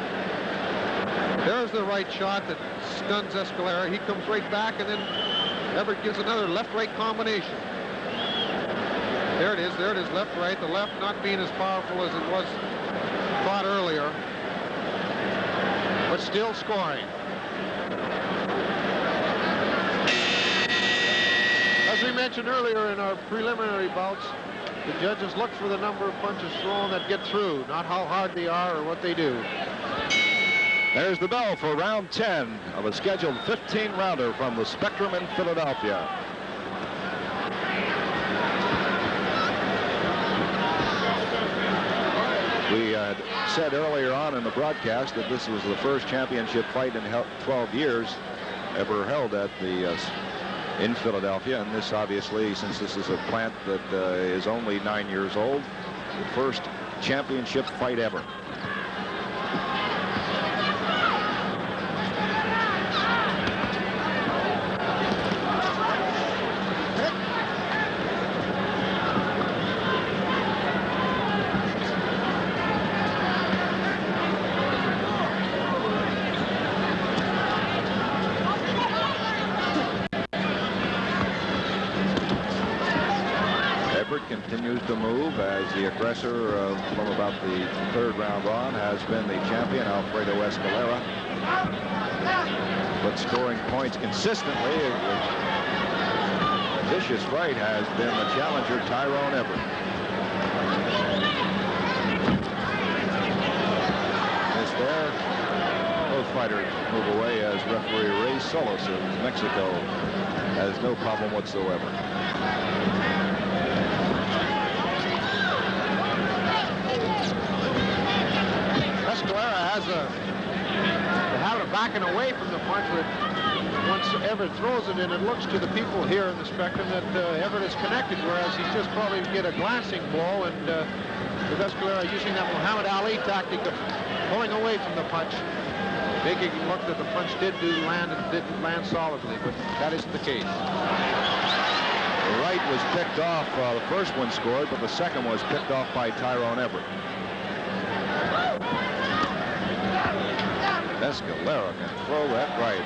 There's the right shot that stuns Escalera. He comes right back, and then Everett gives another left-right combination. There it is, left-right. The left not being as powerful as it was thought earlier, but still scoring. As we mentioned earlier in our preliminary bouts, the judges look for the number of punches thrown that get through, not how hard they are or what they do. There's the bell for round 10 of a scheduled 15-rounder from the Spectrum in Philadelphia. We had said earlier on in the broadcast that this was the first championship fight in 12 years ever held at the in Philadelphia, and this obviously, since this is a plant that is only 9 years old, the first championship fight ever. as the aggressor from about the 3rd round on has been the champion, Alfredo Escalera. But scoring points consistently with vicious fight has been the challenger, Tyrone Everett. Is there. Both fighters move away as referee Ray Solis of Mexico has no problem whatsoever. Escalera has a habit of backing away from the punch, but once Everett throws it in, it looks to the people here in the spectrum that Everett is connected, whereas he's just probably get a glancing blow, and with Escalera using that Muhammad Ali tactic of pulling away from the punch, making it look that the punch did land and didn't land solidly, but that isn't the case. The right was picked off. The first one scored, but the second was picked off by Tyrone Everett. Escalera can throw that right.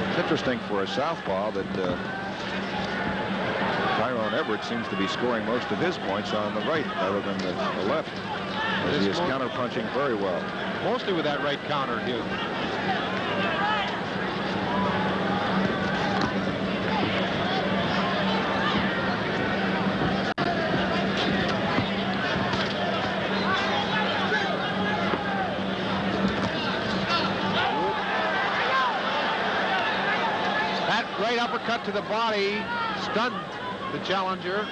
It's interesting for a southpaw that Tyrone Everett seems to be scoring most of his points on the right rather than the left. He is counter-punching very well. Mostly with that right counter, Hugh. That right uppercut to the body stunned the challenger,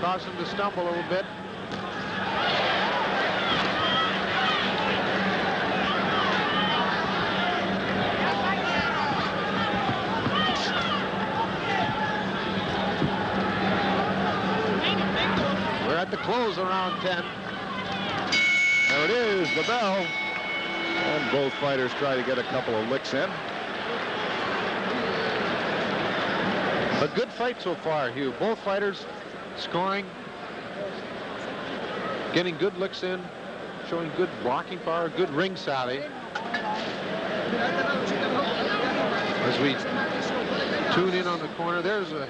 caused him to stumble a little bit. At the close around 10. There it is, the bell. And both fighters try to get a couple of licks in. A good fight so far, Hugh. Both fighters scoring, getting good licks in, showing good blocking power, good ring savvy. As we tune in on the corner, there's a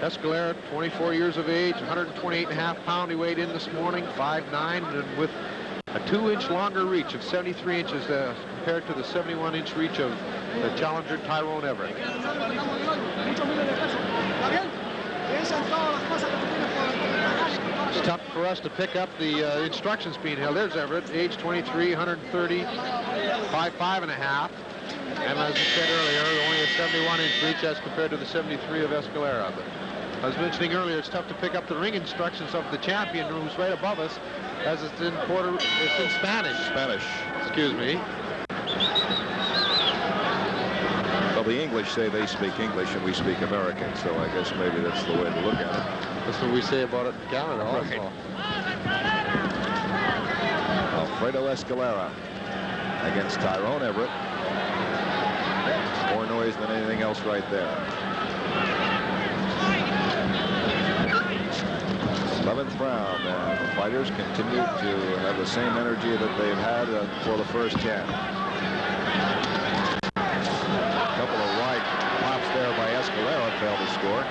Escalera, 24 years of age, 128.5 pounds he weighed in this morning, 5'9", and with a 2-inch longer reach of 73 inches compared to the 71-inch reach of the challenger Tyrone Everett. It's tough for us to pick up the instructions being held. There's Everett, age 23, 130, 5'5.5". And as you said earlier, only a 71-inch reach as compared to the 73 of Escalera. But I was mentioning earlier, it's tough to pick up the ring instructions of the champion who's right above us, as it's in Spanish. Spanish. Excuse me. Well, the English say they speak English and we speak American, so I guess maybe that's the way to look at it. That's what we say about it in Canada also. Right. Alfredo Escalera against Tyrone Everett. More noise than anything else right there. 11th round, and the fighters continue to have the same energy that they've had for the first 10. A couple of wide pops there by Escalera failed to score.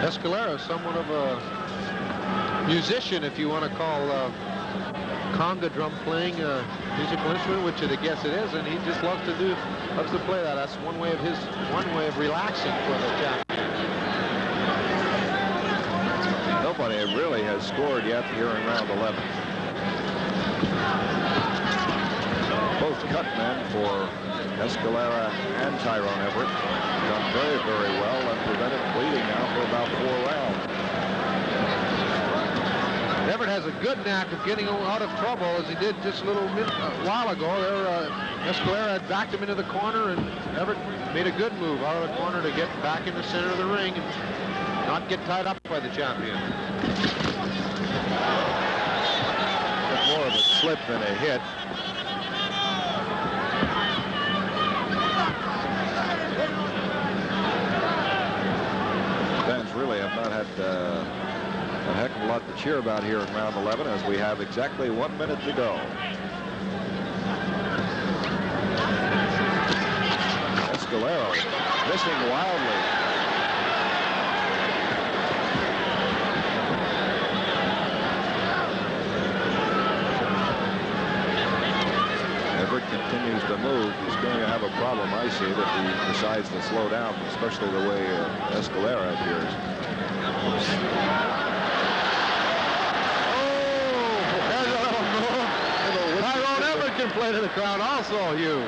Escalera is somewhat of a musician, if you want to call conga drum playing a musical instrument, which I guess it is, and he just loves to play that. That's one way of relaxing for the champion. Nobody really has scored yet here in round 11. Both cut men for Escalera and Tyrone Everett done very, very well and prevented bleeding now for about 4 rounds. Everett has a good knack of getting out of trouble, as he did just a while ago. There, Escalera had backed him into the corner, and Everett made a good move out of the corner to get back in the center of the ring and not get tied up by the champion. More of a slip than a hit. Fans really have not had a heck of a lot to cheer about here in round 11 as we have exactly 1 minute to go. Escalera missing wildly. Everett continues to move. He's going to have a problem, I see it, if he decides to slow down, especially the way Escalera appears. There's a little move. Tyrone Everett can play to the crowd also, Hugh.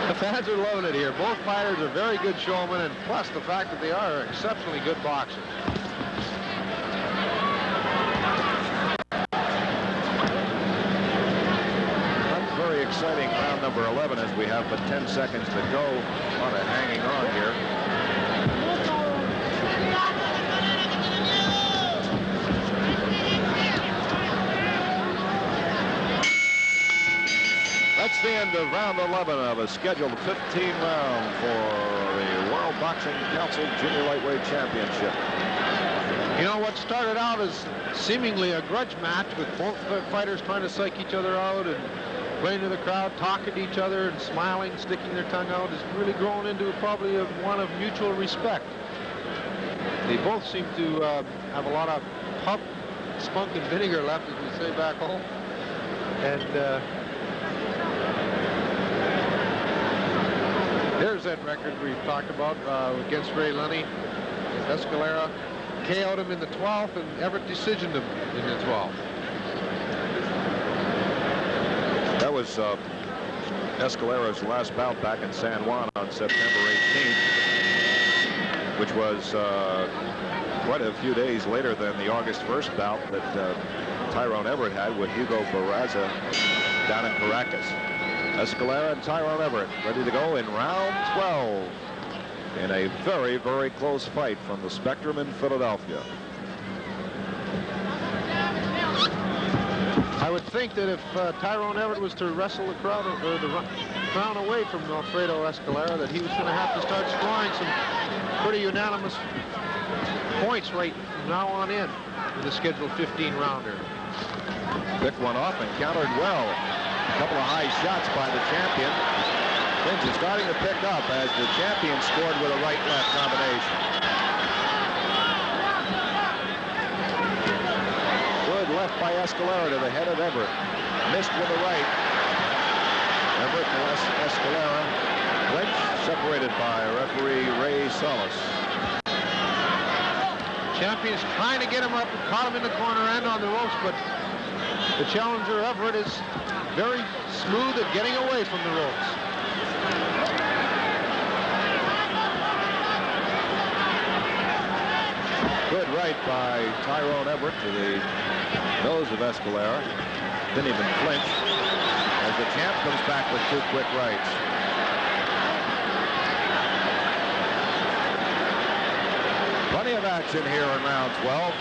The fans are loving it here. Both fighters are very good showmen, and plus the fact that they are exceptionally good boxers. Very exciting round number 11 as we have but 10 seconds to go. A lot of hanging on here. That's the end of round 11 of a scheduled 15 round for the World Boxing Council Junior Lightweight Championship. You know, what started out as seemingly a grudge match with both fighters trying to psych each other out and playing to the crowd, talking to each other and smiling, sticking their tongue out, has really grown into probably one of mutual respect. They both seem to have a lot of pub spunk and vinegar left, as we say back home. And there's that record we've talked about against Ray Lunny. Escalera KO'd him in the 12th, and Everett decisioned him in the 12th. That was Escalera's last bout back in San Juan on September 18th, which was quite a few days later than the August 1st bout that Tyrone Everett had with Hugo Barraza down in Caracas. Escalera and Tyrone Everett ready to go in round 12 in a very, very close fight from the Spectrum in Philadelphia. I would think that if Tyrone Everett was to wrestle the crowd or the crown away from Alfredo Escalera, that he was going to have to start scoring some pretty unanimous points right from now on in the scheduled 15-rounder. Picked one off and countered well. A couple of high shots by the champion. Things are starting to pick up as the champion scored with a right-left combination. Good left by Escalera to the head of Everett. Missed with the right. Everett plus Escalera. Clinch separated by referee Ray Solis. Champion's trying to get him up and caught him in the corner and on the ropes, but the challenger Everett is very smooth at getting away from the ropes. Good right by Tyrone Everett to the nose of Escalera. Didn't even flinch as the champ comes back with two quick rights. Plenty of action here in round 12.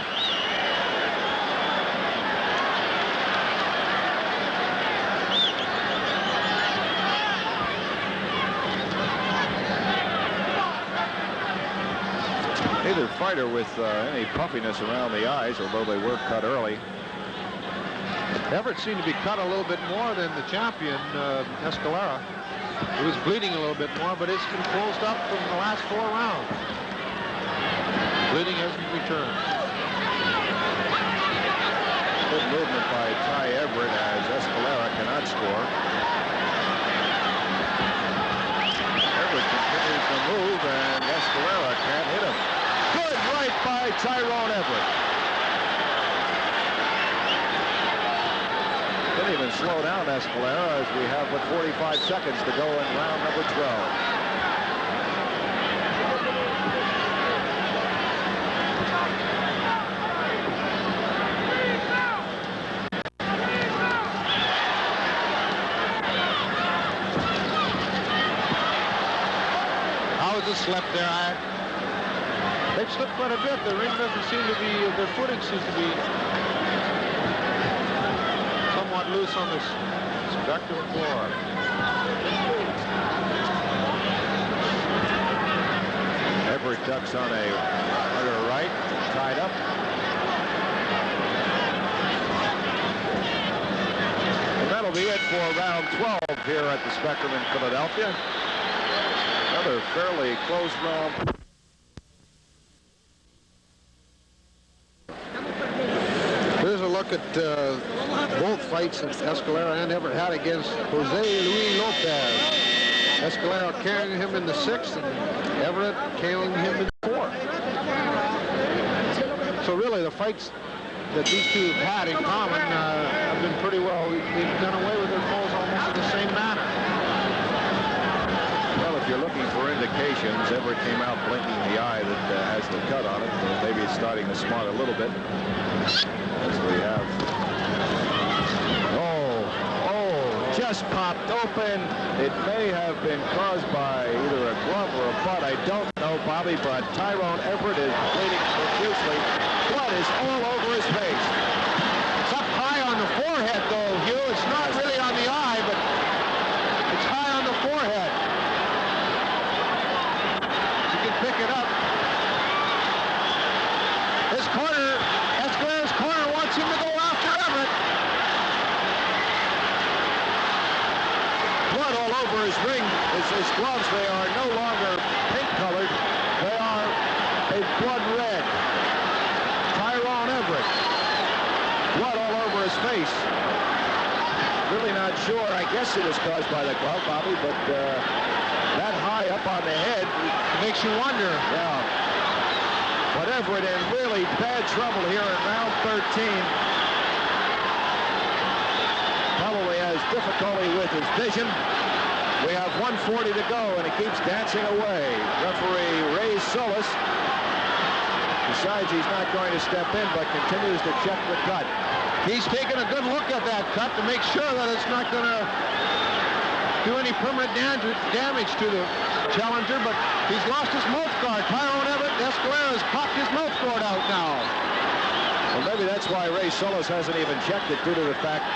Neither fighter with any puffiness around the eyes, although they were cut early. Everett seemed to be cut a little bit more than the champion, Escalera. He was bleeding a little bit more, but it's been closed up from the last 4 rounds. Bleeding hasn't returned. Good movement by Ty Everett as Escalera cannot score. Everett continues to move, and Escalera can't hit him. Good right by Tyrone Everett. Didn't even slow down Escalera as we have but 45 seconds to go in round number 12. How is this slept there? They've slipped quite a bit. The ring doesn't seem to be, their footing seems to be somewhat loose on this Spectrum floor. Everett ducks on a under right, tied up. And that'll be it for round 12 here at the Spectrum in Philadelphia. Another fairly close round. Here's a look at both fights that Escalera and Everett had against Jose Luis Lopez. Escalera carrying him in the 6th and Everett carrying him in the 4th. So really the fights that these two have had in common have been pretty well. They've done away with their foes almost in the same manner. Well, if you're looking for indications, Everett came out blinking the eye that has the cut on it. Maybe it's starting to smart a little bit. As we have. Oh, just popped open. It may have been caused by either a glove or a butt. I don't know, Bobby, but Tyrone Everett is bleeding profusely. Blood is all over his face. It's up high on the forehead, though, Hugh. It's not really on the eye, but it's high on the forehead. You can pick it up. His corner, Escalera's corner wants him to go after Everett. Blood all over his ring. His gloves, they are no longer pink-colored. They are a blood red. Tyrone Everett. Blood all over his face. Really not sure. I guess it was caused by the glove, Bobby, but that high up on the head Makes you wonder. Yeah. But Everett in really bad trouble here in round 13. Probably has difficulty with his vision. We have 1:40 to go, and he keeps dancing away. Referee Ray Solis decides he's not going to step in, but continues to check the cut. He's taking a good look at that cut to make sure that it's not going to do any permanent damage to the challenger, but he's lost his mouth guard. Tyrone Everett, Escalera has popped his mouth guard out now. Well, maybe that's why Ray Solis hasn't even checked it, due to the fact,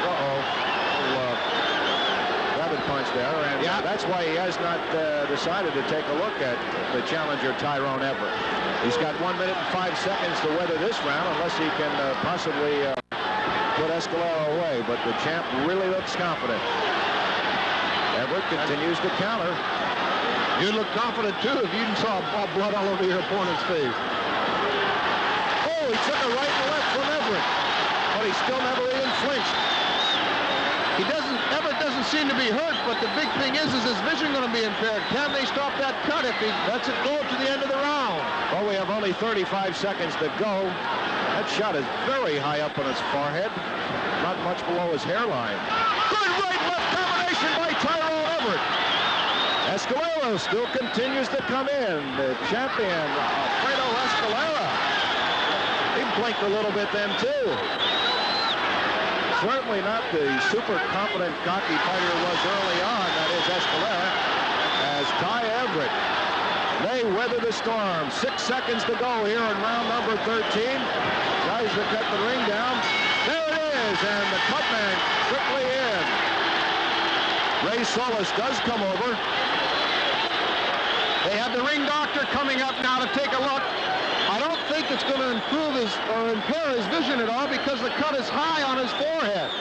rabbit punch there, and that's why he has not decided to take a look at the challenger Tyrone Everett. He's got 1 minute and 5 seconds to weather this round, unless he can possibly put Escalera away, but the champ really looks confident. Everett continues to counter. You'd look confident, too, if you saw blood all over your opponent's face. Oh, he took a right and left from Everett, but he still never even flinched. Everett doesn't seem to be hurt, but the big thing is his vision going to be impaired? Can they stop that cut if he lets it go to the end of the round? Well, we have only 35 seconds to go. That shot is very high up on his forehead, not much below his hairline. Good right-left combination by Tyrone Everett. Escalera still continues to come in. The champion, Alfredo Escalera. He blinked a little bit then, too. Certainly not the super confident, cocky fighter he was early on, that is Escalera, as Ty Everett. They weather the storm. 6 seconds to go here in round number 13. Tries to cut the ring down. There it is, and the cut man quickly in. Ray Solis does come over. They have the ring doctor coming up now to take a look. I don't think it's going to improve his or impair his vision at all, because the cut is high on his forehead.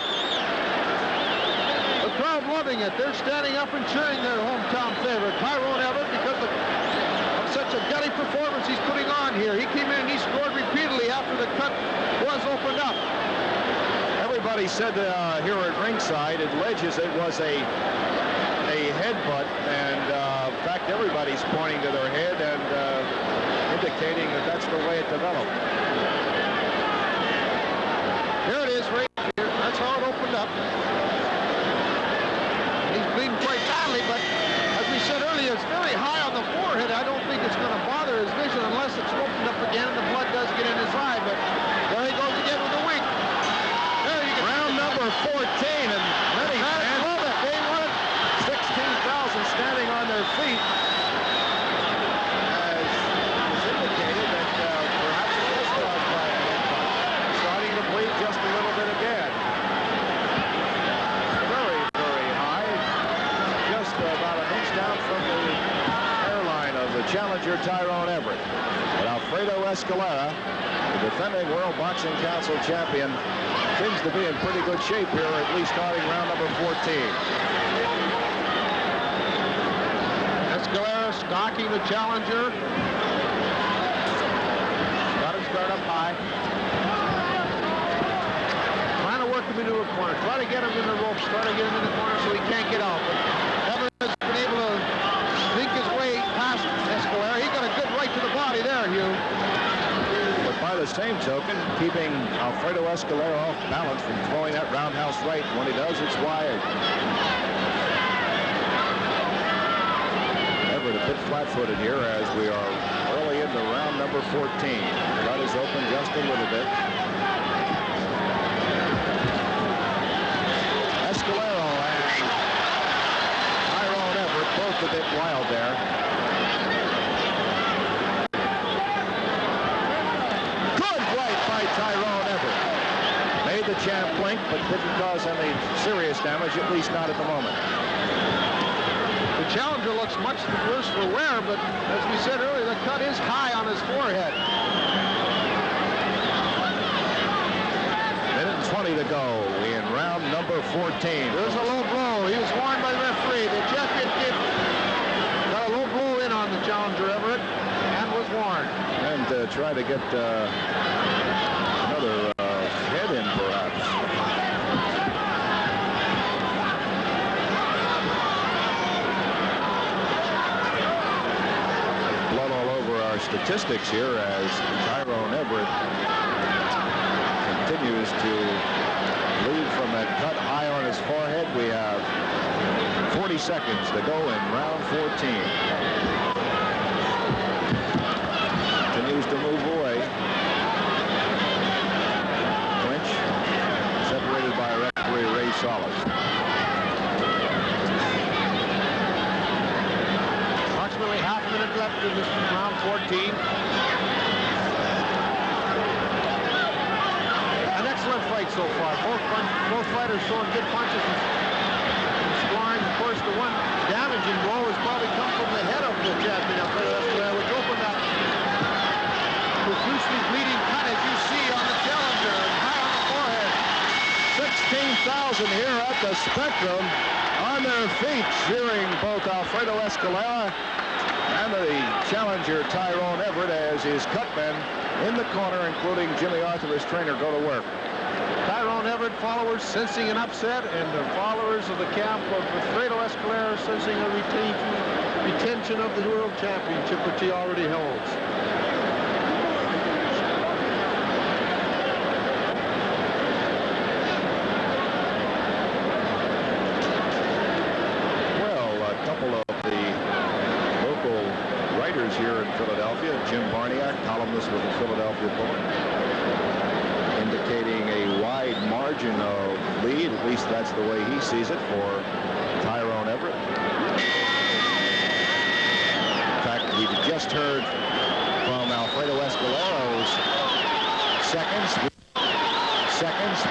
The crowd loving it. They're standing up and cheering their hometown favorite, Tyrone Everett, because of such a gutty performance he's putting on here. He came in and he scored repeatedly after the cut was opened up. Everybody said here at ringside, it alleges it was a headbutt, and in fact everybody's pointing to their head and indicating that that's the way it developed. Here it is, right here. That's how it opened up. He's bleeding quite badly, but as we said earlier, it's very high on the forehead. I don't think it's going to bother his vision unless it's opened up again and the blood does get in his eye, but there he goes again with the wink. There you go. Round number 14, and many fans love it. They want it. 16,000 standing on their feet. Just a little bit again. Very, very high. Just about an inch down from the hairline of the challenger, Tyrone Everett. Escalera, the defending World Boxing Council champion, seems to be in pretty good shape here, at least starting round number 14. Escalera stalking the challenger. Got him start up high. Trying to work him into a corner. Try to get him in the ropes. Try to get him in the corner so he can't get out. But Everett's been able to sneak his way past Escalera. He got a good right to the body there, Hugh. But by the same token, keeping Alfredo Escalera off balance from throwing that roundhouse right. When he does, it's wired. Everett a bit flat-footed here as we are early into round number 14. Cut is open just a little bit. Escalera and Tyrone Everett both a bit wild there. Good right by Tyrone Everett. Made the champ blink, but didn't cause any serious damage, at least not at the moment. The challenger looks much worse for wear, but as we said earlier, the cut is high on his forehead. Minute and 20 to go in round number 14. There's a low blow. He was warned by the referee. The champion got a low blow in on the challenger, Everett, and was warned. And try to get another head in, perhaps. Blood all over our statistics here as Tyrone Everett continues to lead from that cut high on his forehead. We have 40 seconds to go in round 14. Continues to move away. Clinch separated by referee Ray Solis. Approximately half a minute left in this round 14. An excellent fight so far. Both fighters showing good punches and scoring. Of course, the one damaging blow has probably come from the head of the champion, Alfredo Escalera, which opened that profusely bleeding cut, as you see on the challenger, and high on the forehead. 16,000 here at the Spectrum on their feet, cheering both Alfredo Escalera and the challenger Tyrone Everett as his cutmen in the corner, including Jimmy Arthur, his trainer, go to work. Tyrone Everett followers sensing an upset, and the followers of the camp of Alfredo Escalera sensing a retention of the World Championship, which he already holds. Here in Philadelphia, Jim Barniak, columnist with the Philadelphia Post, indicating a wide margin of lead. At least that's the way he sees it for Tyrone Everett. In fact, we just heard from Alfredo Escalero's seconds.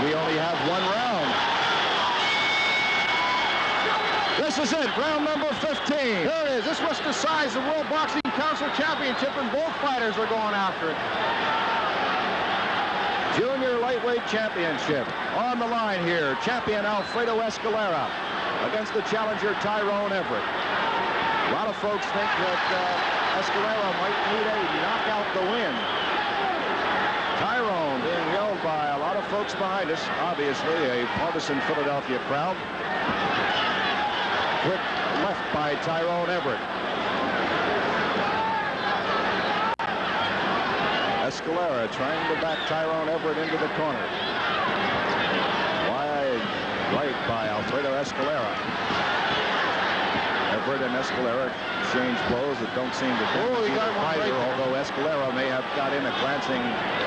We only have one round. This is it, round number 15. There it is. This was the size of the World Boxing Council Championship, and both fighters are going after it. Junior lightweight championship on the line here. Champion Alfredo Escalera against the challenger Tyrone Everett. A lot of folks think that Escalera might need a knockout to win. Tyrone being yelled by a lot of folks behind us, obviously a partisan Philadelphia crowd. Quick left by Tyrone Everett. Escalera trying to back Tyrone Everett into the corner. Wide right by Alfredo Escalera. Everett and Escalera exchange blows that don't seem to damage either, although Escalera may have got in a glancing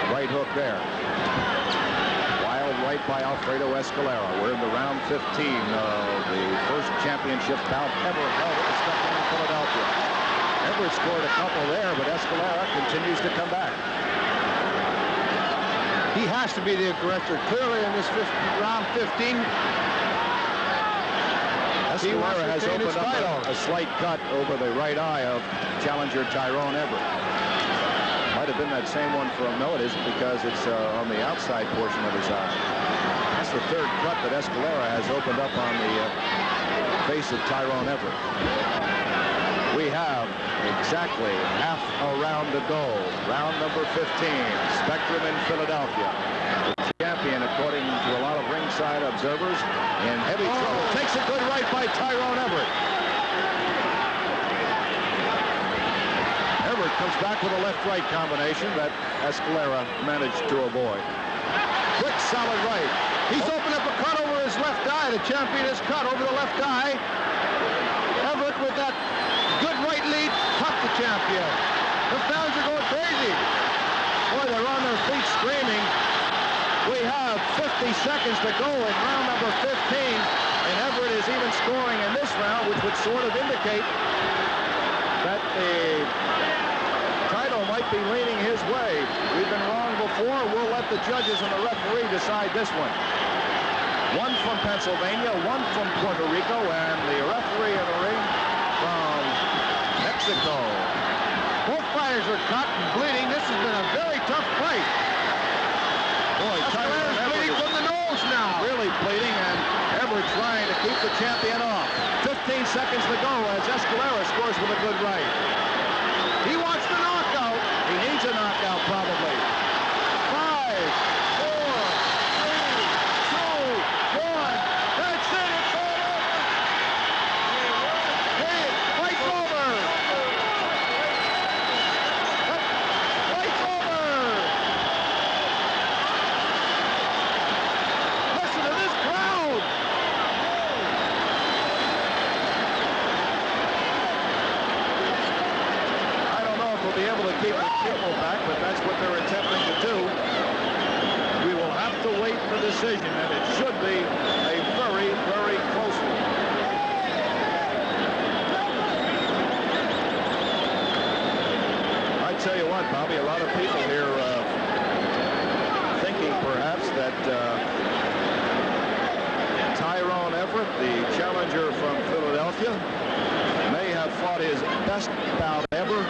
right hook there. Right by Alfredo Escalera. We're in the round 15 of the first championship bout ever held at the Spectrum in Philadelphia. Everett scored a couple there, but Escalera continues to come back. He has to be the aggressor clearly in this round 15. Escalera has opened up a slight cut over the right eye of challenger Tyrone Everett. might have been that same one for him. No, it isn't, because it's on the outside portion of his eye. That's the third cut that Escalera has opened up on the face of Tyrone Everett. We have exactly half a round to go. Round number 15, Spectrum in Philadelphia. The champion, according to a lot of ringside observers, in heavy trouble. Takes a good right by Tyrone Everett. Everett comes back with a left-right combination that Escalera managed to avoid. Quick, solid right. He's opened up a cut over his left eye. The champion is cut over the left eye. Everett with that good right lead cut the champion. The fans are going crazy. Boy, they're on their feet screaming. We have 50 seconds to go in round number 15, and Everett is even scoring in this round, which would sort of indicate that the title might be leaning his way. We've been wrong before. We'll let the judges and the referee decide this one. One from Pennsylvania, one from Puerto Rico, and the referee in the ring from Mexico. Both fighters are cut and bleeding. This has been a very tough fight. Boy, Escalera's bleeding from the nose now. Really bleeding, and Everett trying to keep the champion off. 15 seconds to go as Escalera scores with a good right. He wants the knockout. He needs a knockout, probably. 5, 4, 3, 2, 1. That's it. It's all over. Hey, fight's over. Fight's over. Listen to this crowd. I don't know if we'll be able to keep the people back, but that's what they're attempting to do. We will have to wait for decision, and it should be a very, very close one. I tell you what, Bobby, a lot of people here thinking perhaps that Tyrone Everett, the challenger from Philadelphia, may have fought his best bout ever.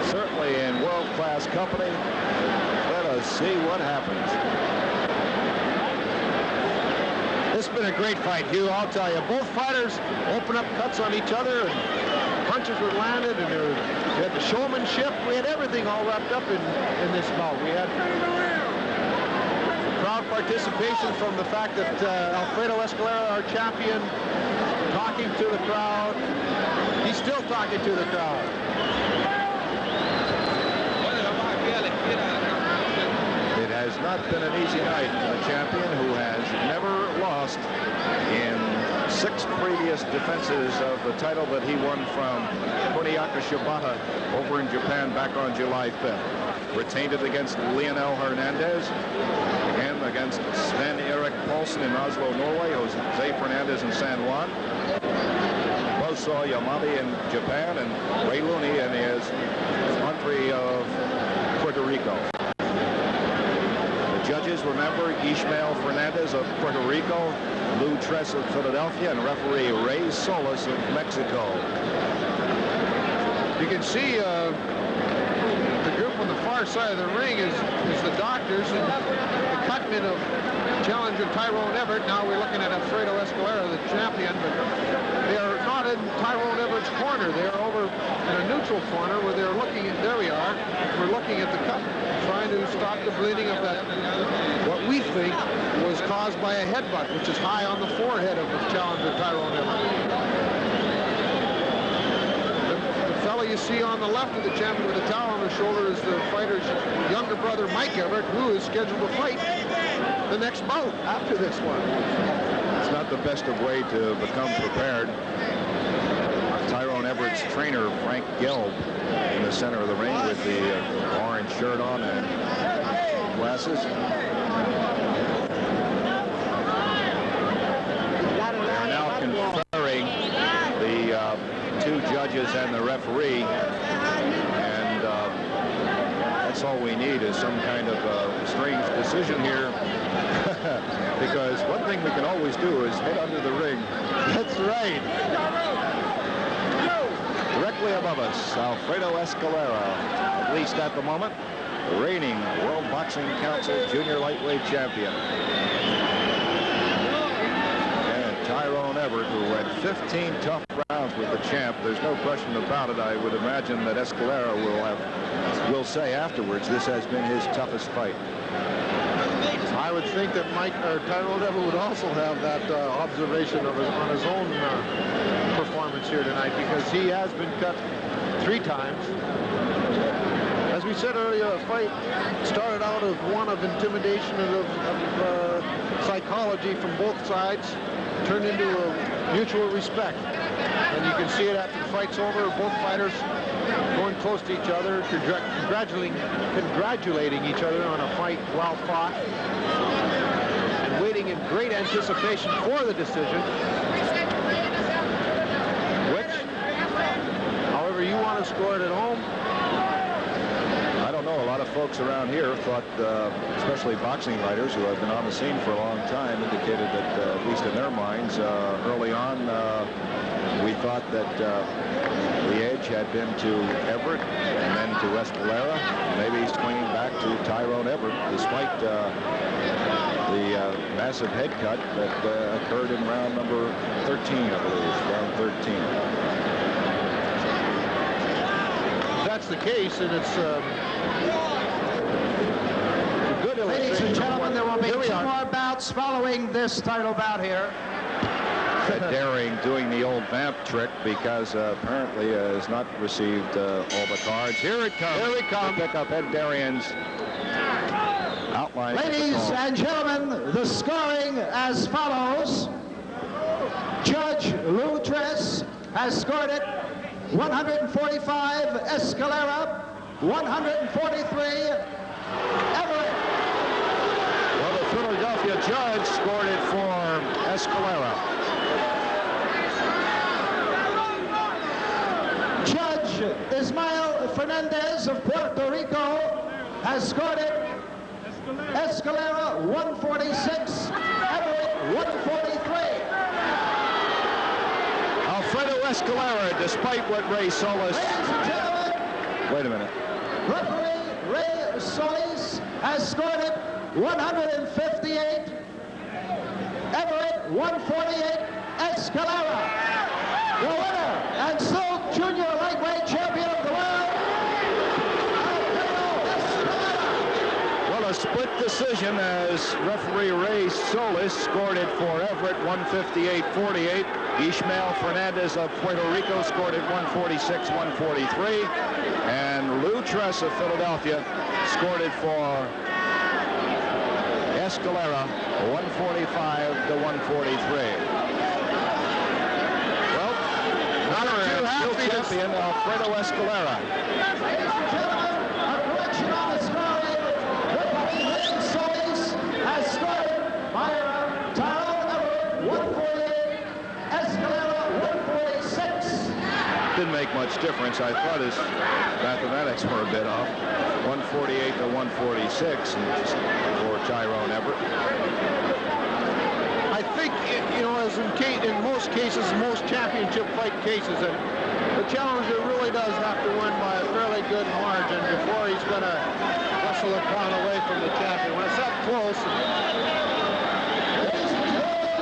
Certainly in world-class company. Let us see what happens. This has been a great fight, Hugh. I'll tell you. Both fighters open up cuts on each other, and punches were landed, and we had the showmanship. We had everything all wrapped up in this bout. We had crowd participation from the fact that Alfredo Escalera, our champion, talking to the crowd. He's still talking to the crowd. It has not been an easy night for the champion, who has never lost in 6 previous defenses of the title that he won from Kuniaka Shibata over in Japan back on July 5th. Retained it against Lionel Hernandez, again against Sven Erik Paulsen in Oslo, Norway, Jose Fernandez in San Juan, Boso Yamami in Japan, and Ray Looney in his country of Puerto Rico. The judges, remember, Ishmael Fernandez of Puerto Rico, Lou Tress of Philadelphia, and referee Ray Solis of Mexico. You can see the group on the far side of the ring is the doctors and the cutmen of challenger Tyrone Everett. Now we're looking at Alfredo Escalera, the champion, but they are not in Tyrone Everett's corner. They are over in a neutral corner where they're looking at, there we are, we're looking at the cut, trying to stop the bleeding of that, what we think was caused by a headbutt, which is high on the forehead of the challenger Tyrone Everett. The fellow you see on the left of the champion with the towel on his shoulder is the fighter's younger brother, Mike Everett, who is scheduled to fight the next bout after this one. It's not the best of way to become prepared. Tyrone Everett's trainer, Frank Gelb, in the center of the ring with the orange shirt on and glasses. They're now conferring, the 2 judges and the referee, and that's all we need is some kind of strange decision here. Because one thing we can always do is head under the ring. That's right. Direct directly above us, Alfredo Escalera, at least at the moment, the reigning World Boxing Council junior lightweight champion. And Tyrone Everett, who had 15 tough rounds with the champ. There's no question about it. I would imagine that Escalera will say afterwards this has been his toughest fight. I would think that Tyrone Everett would also have that observation on his own performance here tonight, because he has been cut 3 times. As we said earlier, the fight started out as one of intimidation and of psychology from both sides, turned into a mutual respect. And you can see it after the fight's over, both fighters going close to each other, congratulating each other on a fight well fought, and waiting in great anticipation for the decision, which, however you want to score it at home. I don't know, a lot of folks around here thought, especially boxing writers who have been on the scene for a long time, indicated that, at least in their minds, early on, we thought that the edge had been to Everett and then to Escalera. Maybe swinging back to Tyrone Everett, despite the massive head cut that occurred in round number 13, I believe, round 13. That's the case, and it's a good illustration. Ladies and gentlemen, there will be 2 more bouts following this title bout here. Daring doing the old vamp trick, because apparently has not received all the cards. Here it comes. Here we come. Pick up Ed Darien's outline. Ladies and gentlemen, the scoring as follows. Judge Lou Tress has scored it 145 Escalera, 143 Everett. Well, the Philadelphia judge scored it for Escalera. Judge Ismael Fernandez of Puerto Rico has scored it Escalera 146, Everett 143. Alfredo Escalera, despite what Ray Solis... Ladies and gentlemen, Wait a minute. referee Ray Solis has scored it 158, Everett 148, Escalera, the winner and still junior lightweight champion of the world, Alfredo Escalera. Well, a split decision as referee Ray Solis scored it for Everett 158-48. Ismael Fernandez of Puerto Rico scored it 146-143. And Lou Tress of Philadelphia scored it for Escalera 145-143. Well, still champion Alfredo Escalera. Ladies and gentlemen, a correction on the scoring. Referee Ray Solis has scored it by Tyrone Everett 148, Escalera 146. Didn't make much difference. I thought his mathematics were a bit off. 148-146 for Tyrone Everett. I think, you know, as in most cases, most championship fight cases, that the challenger really does have to win by a fairly good margin before he's going to wrestle the crown away from the champion. When it's that close,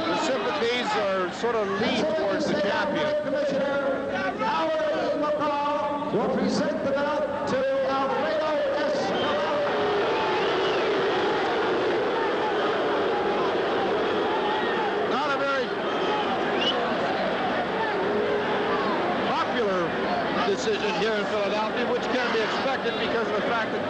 the sympathies are sort of lean towards the champion. Commissioner Howard McCall will present the belt to Alfredo Escalera. Not a very popular decision here in Philadelphia, which can be expected because of the fact that